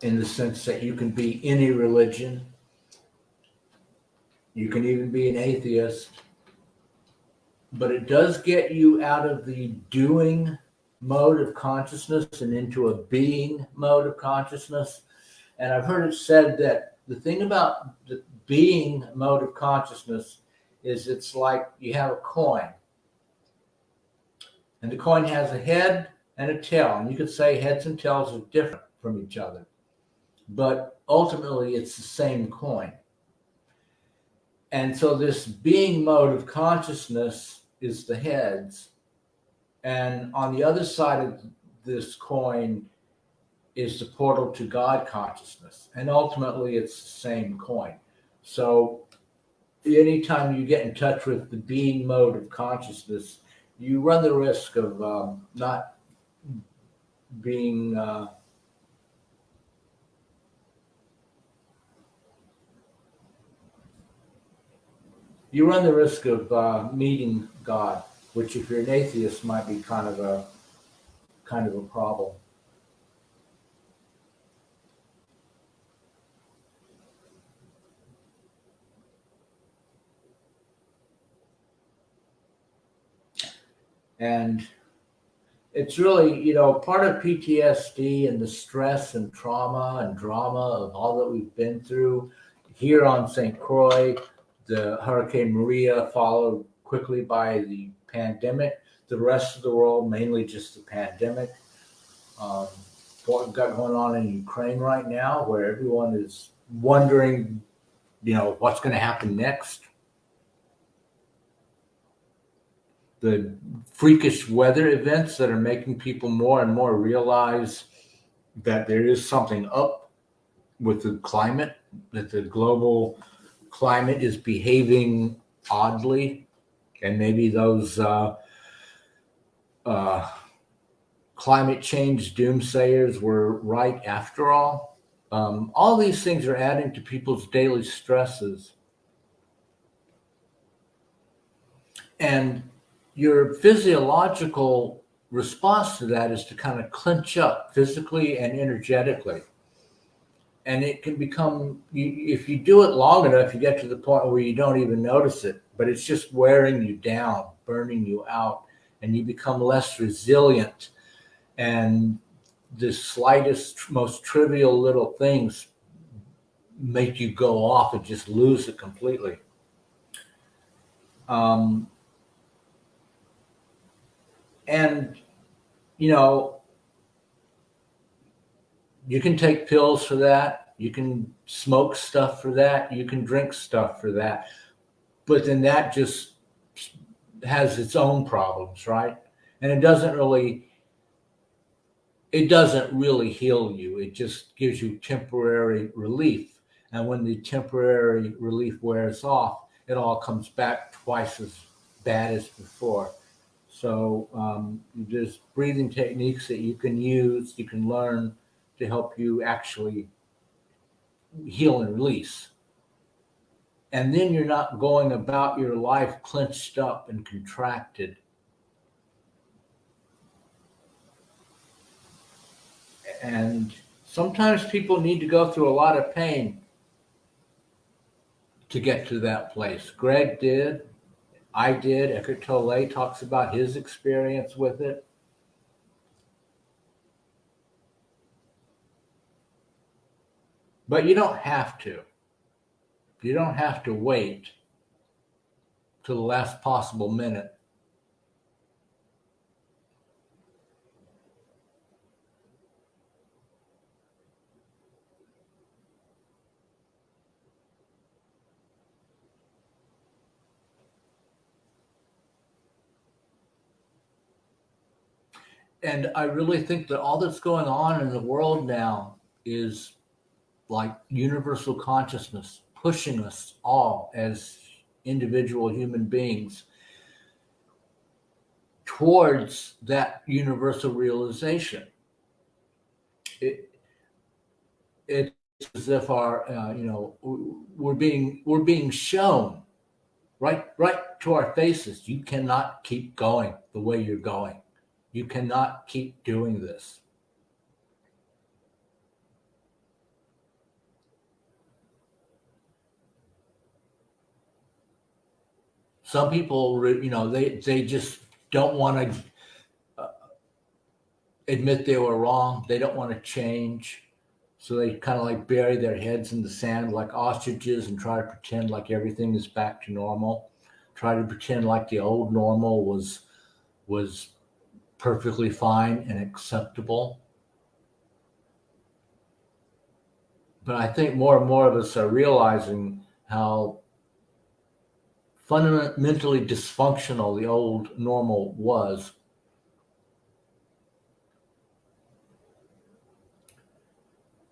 in the sense that you can be any religion. You can even be an atheist. But it does get you out of the doing mode of consciousness and into a being mode of consciousness. And I've heard it said that the thing about the being mode of consciousness is it's like you have a coin. And the coin has a head and a tail. And you could say heads and tails are different from each other. But ultimately, it's the same coin. And so this being mode of consciousness is the heads. And on the other side of this coin is the portal to God consciousness. And ultimately, it's the same coin. So anytime you get in touch with the being mode of consciousness, you run the risk of not being... you run the risk of meeting God, which if you're an atheist might be kind of a problem. And it's really, part of PTSD and the stress and trauma and drama of all that we've been through here on St. Croix. The Hurricane Maria followed quickly by the pandemic. The rest of the world, mainly just the pandemic. What we've got going on in Ukraine right now, where everyone is wondering, what's going to happen next. The freakish weather events that are making people more and more realize that there is something up with the climate, that the global climate is behaving oddly, and maybe those climate change doomsayers were right after all. All these things are adding to people's daily stresses. And your physiological response to that is to kind of clench up physically and energetically. and it can become, if you do it long enough, you get to the point where you don't even notice it, but it's just wearing you down, burning you out, and you become less resilient. And the slightest, most trivial little things make you go off and just lose it completely. And, you know, you can take pills for that. You can smoke stuff for that. You can drink stuff for that. But then that just has its own problems, right? And it doesn't really heal you. It just gives you temporary relief. And when the temporary relief wears off, it all comes back twice as bad as before. So there's breathing techniques that you can use, you can learn to help you actually heal and release. And then you're not going about your life clenched up and contracted. And sometimes people need to go through a lot of pain to get to that place. Greg did. I did. Eckhart Tolle talks about his experience with it. But you don't have to. You don't have to wait to the last possible minute. And I really think that all that's going on in the world now is like universal consciousness pushing us all as individual human beings towards that universal realization. It's as if our, we're being shown right to our faces. You cannot keep going the way you're going. You cannot keep doing this. Some people, they just don't want to admit they were wrong. They don't want to change. So they kind of like bury their heads in the sand like ostriches and try to pretend like everything is back to normal. Try to pretend like the old normal was perfectly fine and acceptable. But I think more and more of us are realizing how fundamentally dysfunctional the old normal was.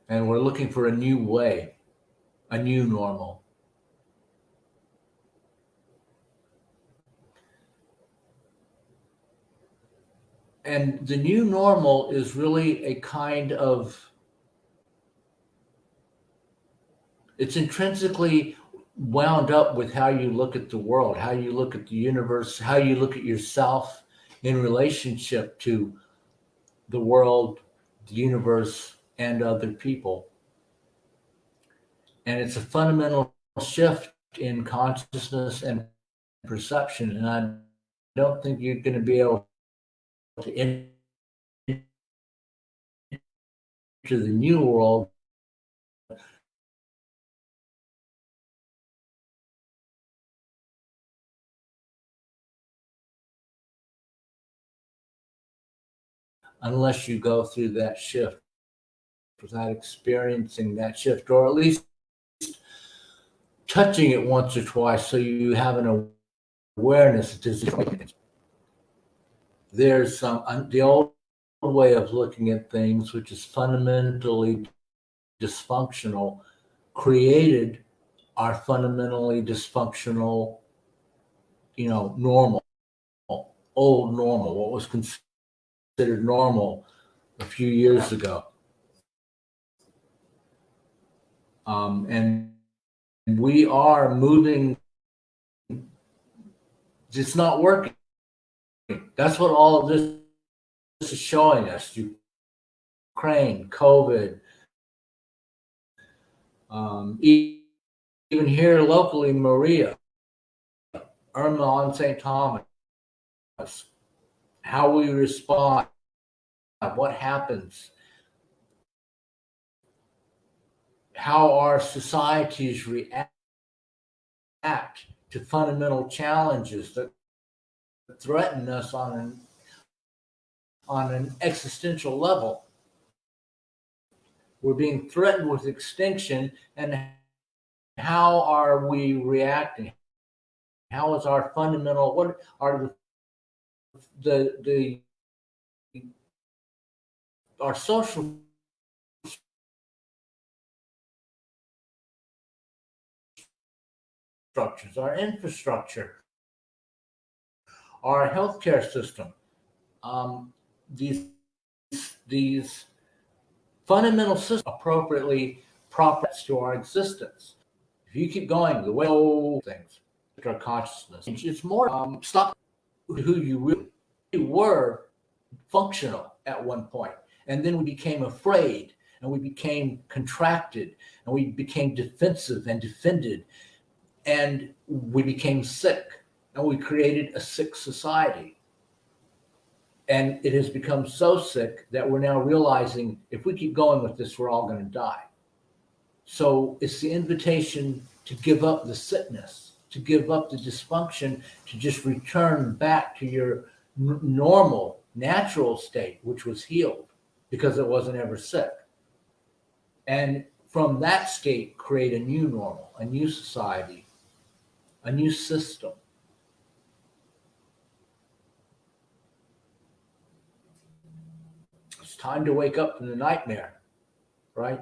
And we're looking for a new way, a new normal. And the new normal is really a kind of, it's intrinsically wound up with how you look at the world, how you look at the universe, how you look at yourself in relationship to the world, the universe, and other people. And it's a fundamental shift in consciousness and perception. And I don't think you're going to be able to enter the new world unless you go through that shift, without experiencing that shift, or at least touching it once or twice so you have an awareness that there's the old way of looking at things, which is fundamentally dysfunctional, created our fundamentally dysfunctional, normal, old normal, what was considered normal a few years ago. And we are moving, it's not working. That's what all of this is showing us. Ukraine, COVID, Even here locally, Maria, Irma on St. Thomas, how we respond, what happens, how our societies react to fundamental challenges that threaten us on an existential level. We're being threatened with extinction, and how are we reacting? How is our fundamental, what are the our social structures, our infrastructure, our healthcare system, these fundamental systems appropriately properties to our existence. If you keep going the way things, our consciousness, it's more stop who you really were functional at one point, and then we became afraid, and we became contracted, and we became defensive and defended, and we became sick, and we created a sick society. And it has become so sick that we're now realizing if we keep going with this, we're all going to die. So it's the invitation to give up the sickness, to give up the dysfunction, to just return back to your normal, natural state, which was healed because it wasn't ever sick. And from that state, create a new normal, a new society, a new system. It's time to wake up from the nightmare, right?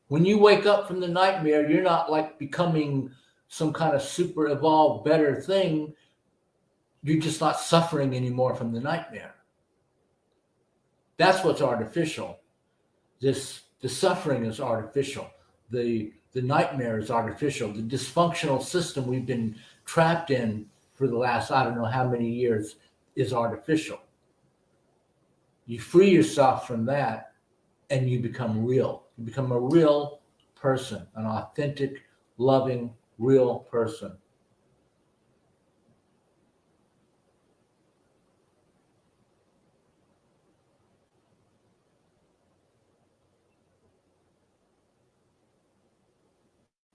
When you wake up from the nightmare, you're not like becoming some kind of super evolved, better thing. You're just not suffering anymore from the nightmare. That's what's artificial. The suffering is artificial. The nightmare is artificial. The dysfunctional system we've been trapped in for the last, I don't know how many years, is artificial. You free yourself from that and you become real. You become a real person, an authentic, loving, real person.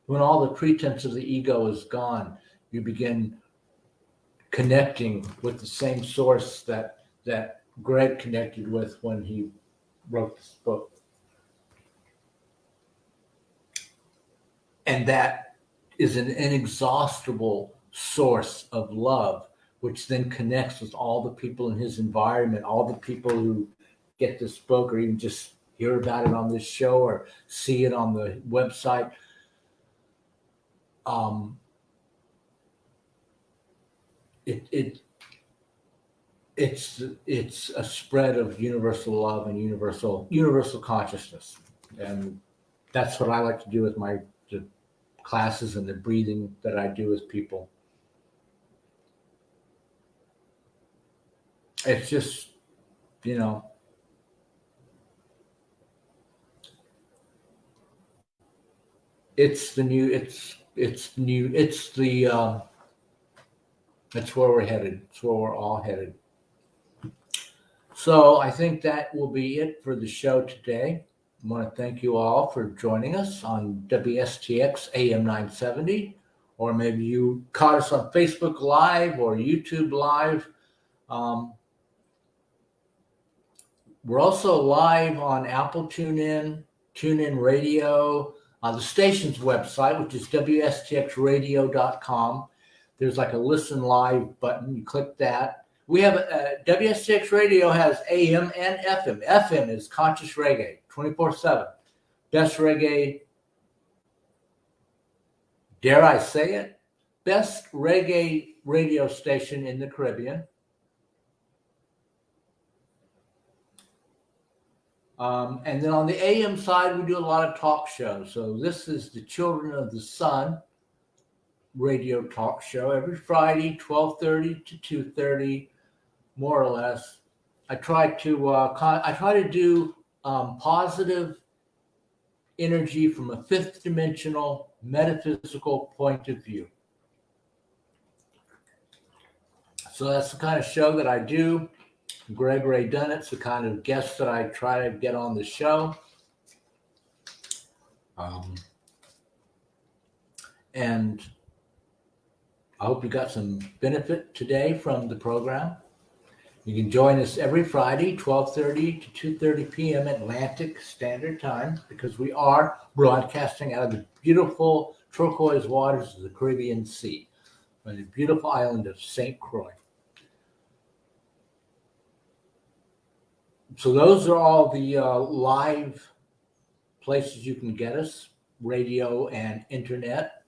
When all the pretense of the ego is gone, you begin connecting with the same source that Greg connected with when he wrote this book. And that is an inexhaustible source of love, which then connects with all the people in his environment, all the people who get this book or even just hear about it on this show or see it on the website. It's a spread of universal love and universal consciousness, and that's what I like to do with the classes and the breathing that I do with people. It's just, it's where we're headed. It's where we're all headed. So I think that will be it for the show today. I want to thank you all for joining us on WSTX AM 970, or maybe you caught us on Facebook Live or YouTube Live. We're also live on Apple TuneIn Radio, the station's website, which is WSTXradio.com. There's like a listen live button. You click that. We have WSTX Radio has AM and FM. FM is conscious reggae, 24/7. Best reggae, dare I say it, best reggae radio station in the Caribbean. And then on the AM side, we do a lot of talk shows. So this is the Children of the Sun radio talk show every Friday, 12:30 to 2:30, more or less. I try to do positive energy from a fifth dimensional metaphysical point of view. So that's the kind of show that I do. Ray Dunnett's the kind of guest that I try to get on the show. And I hope you got some benefit today from the program. You can join us every Friday, 12:30 to 2:30 p.m. Atlantic Standard Time, because we are broadcasting out of the beautiful turquoise waters of the Caribbean Sea, on the beautiful island of St. Croix. So those are all the live places you can get us, radio and internet.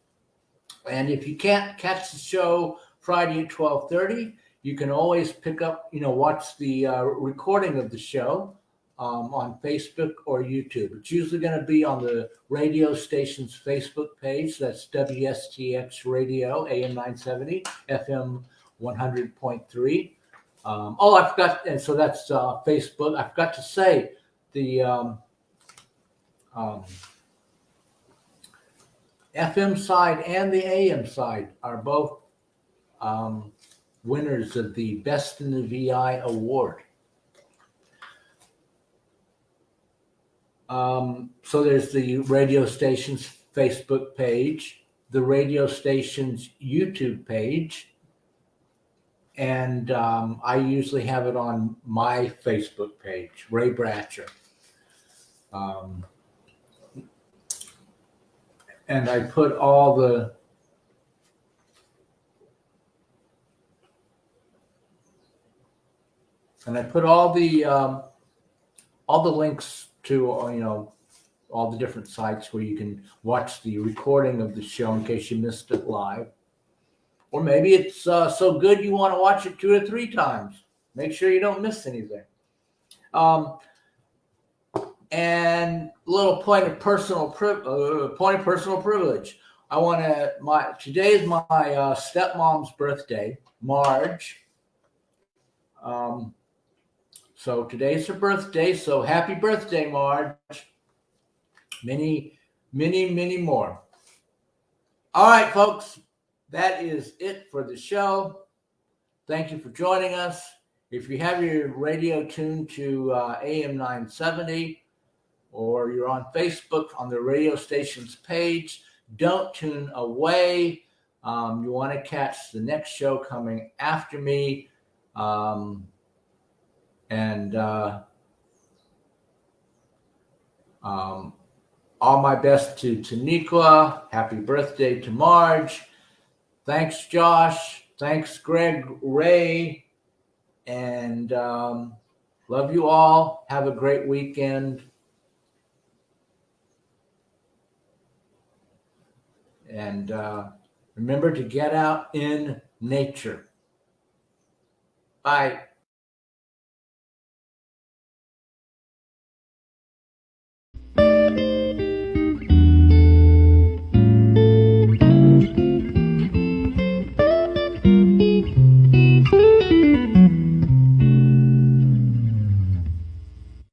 And if you can't catch the show Friday at 12:30, you can always pick up, watch the recording of the show on Facebook or YouTube. It's usually going to be on the radio station's Facebook page. That's WSTX Radio, AM 970, FM 100.3. I forgot, and so that's Facebook. I forgot to say the FM side and the AM side are both winners of the Best in the VI award. So there's the radio station's Facebook page, the radio station's YouTube page, and I usually have it on my Facebook page, Ray Bratcher. And I put all the links to all the different sites where you can watch the recording of the show in case you missed it live. Or maybe it's so good you want to watch it 2 or 3 times. Make sure you don't miss anything. And a little point of personal privilege. Today is my stepmom's birthday, Marge. So today's her birthday. So happy birthday, Marge. Many, many, many more. All right, folks. That is it for the show. Thank you for joining us. If you have your radio tuned to AM 970 or you're on Facebook on the radio station's page, don't tune away. You want to catch the next show coming after me. All my best to Taniqua. Happy birthday to Marge. Thanks, Josh. Thanks, Greg, Ray. And love you all. Have a great weekend. And remember to get out in nature. Bye.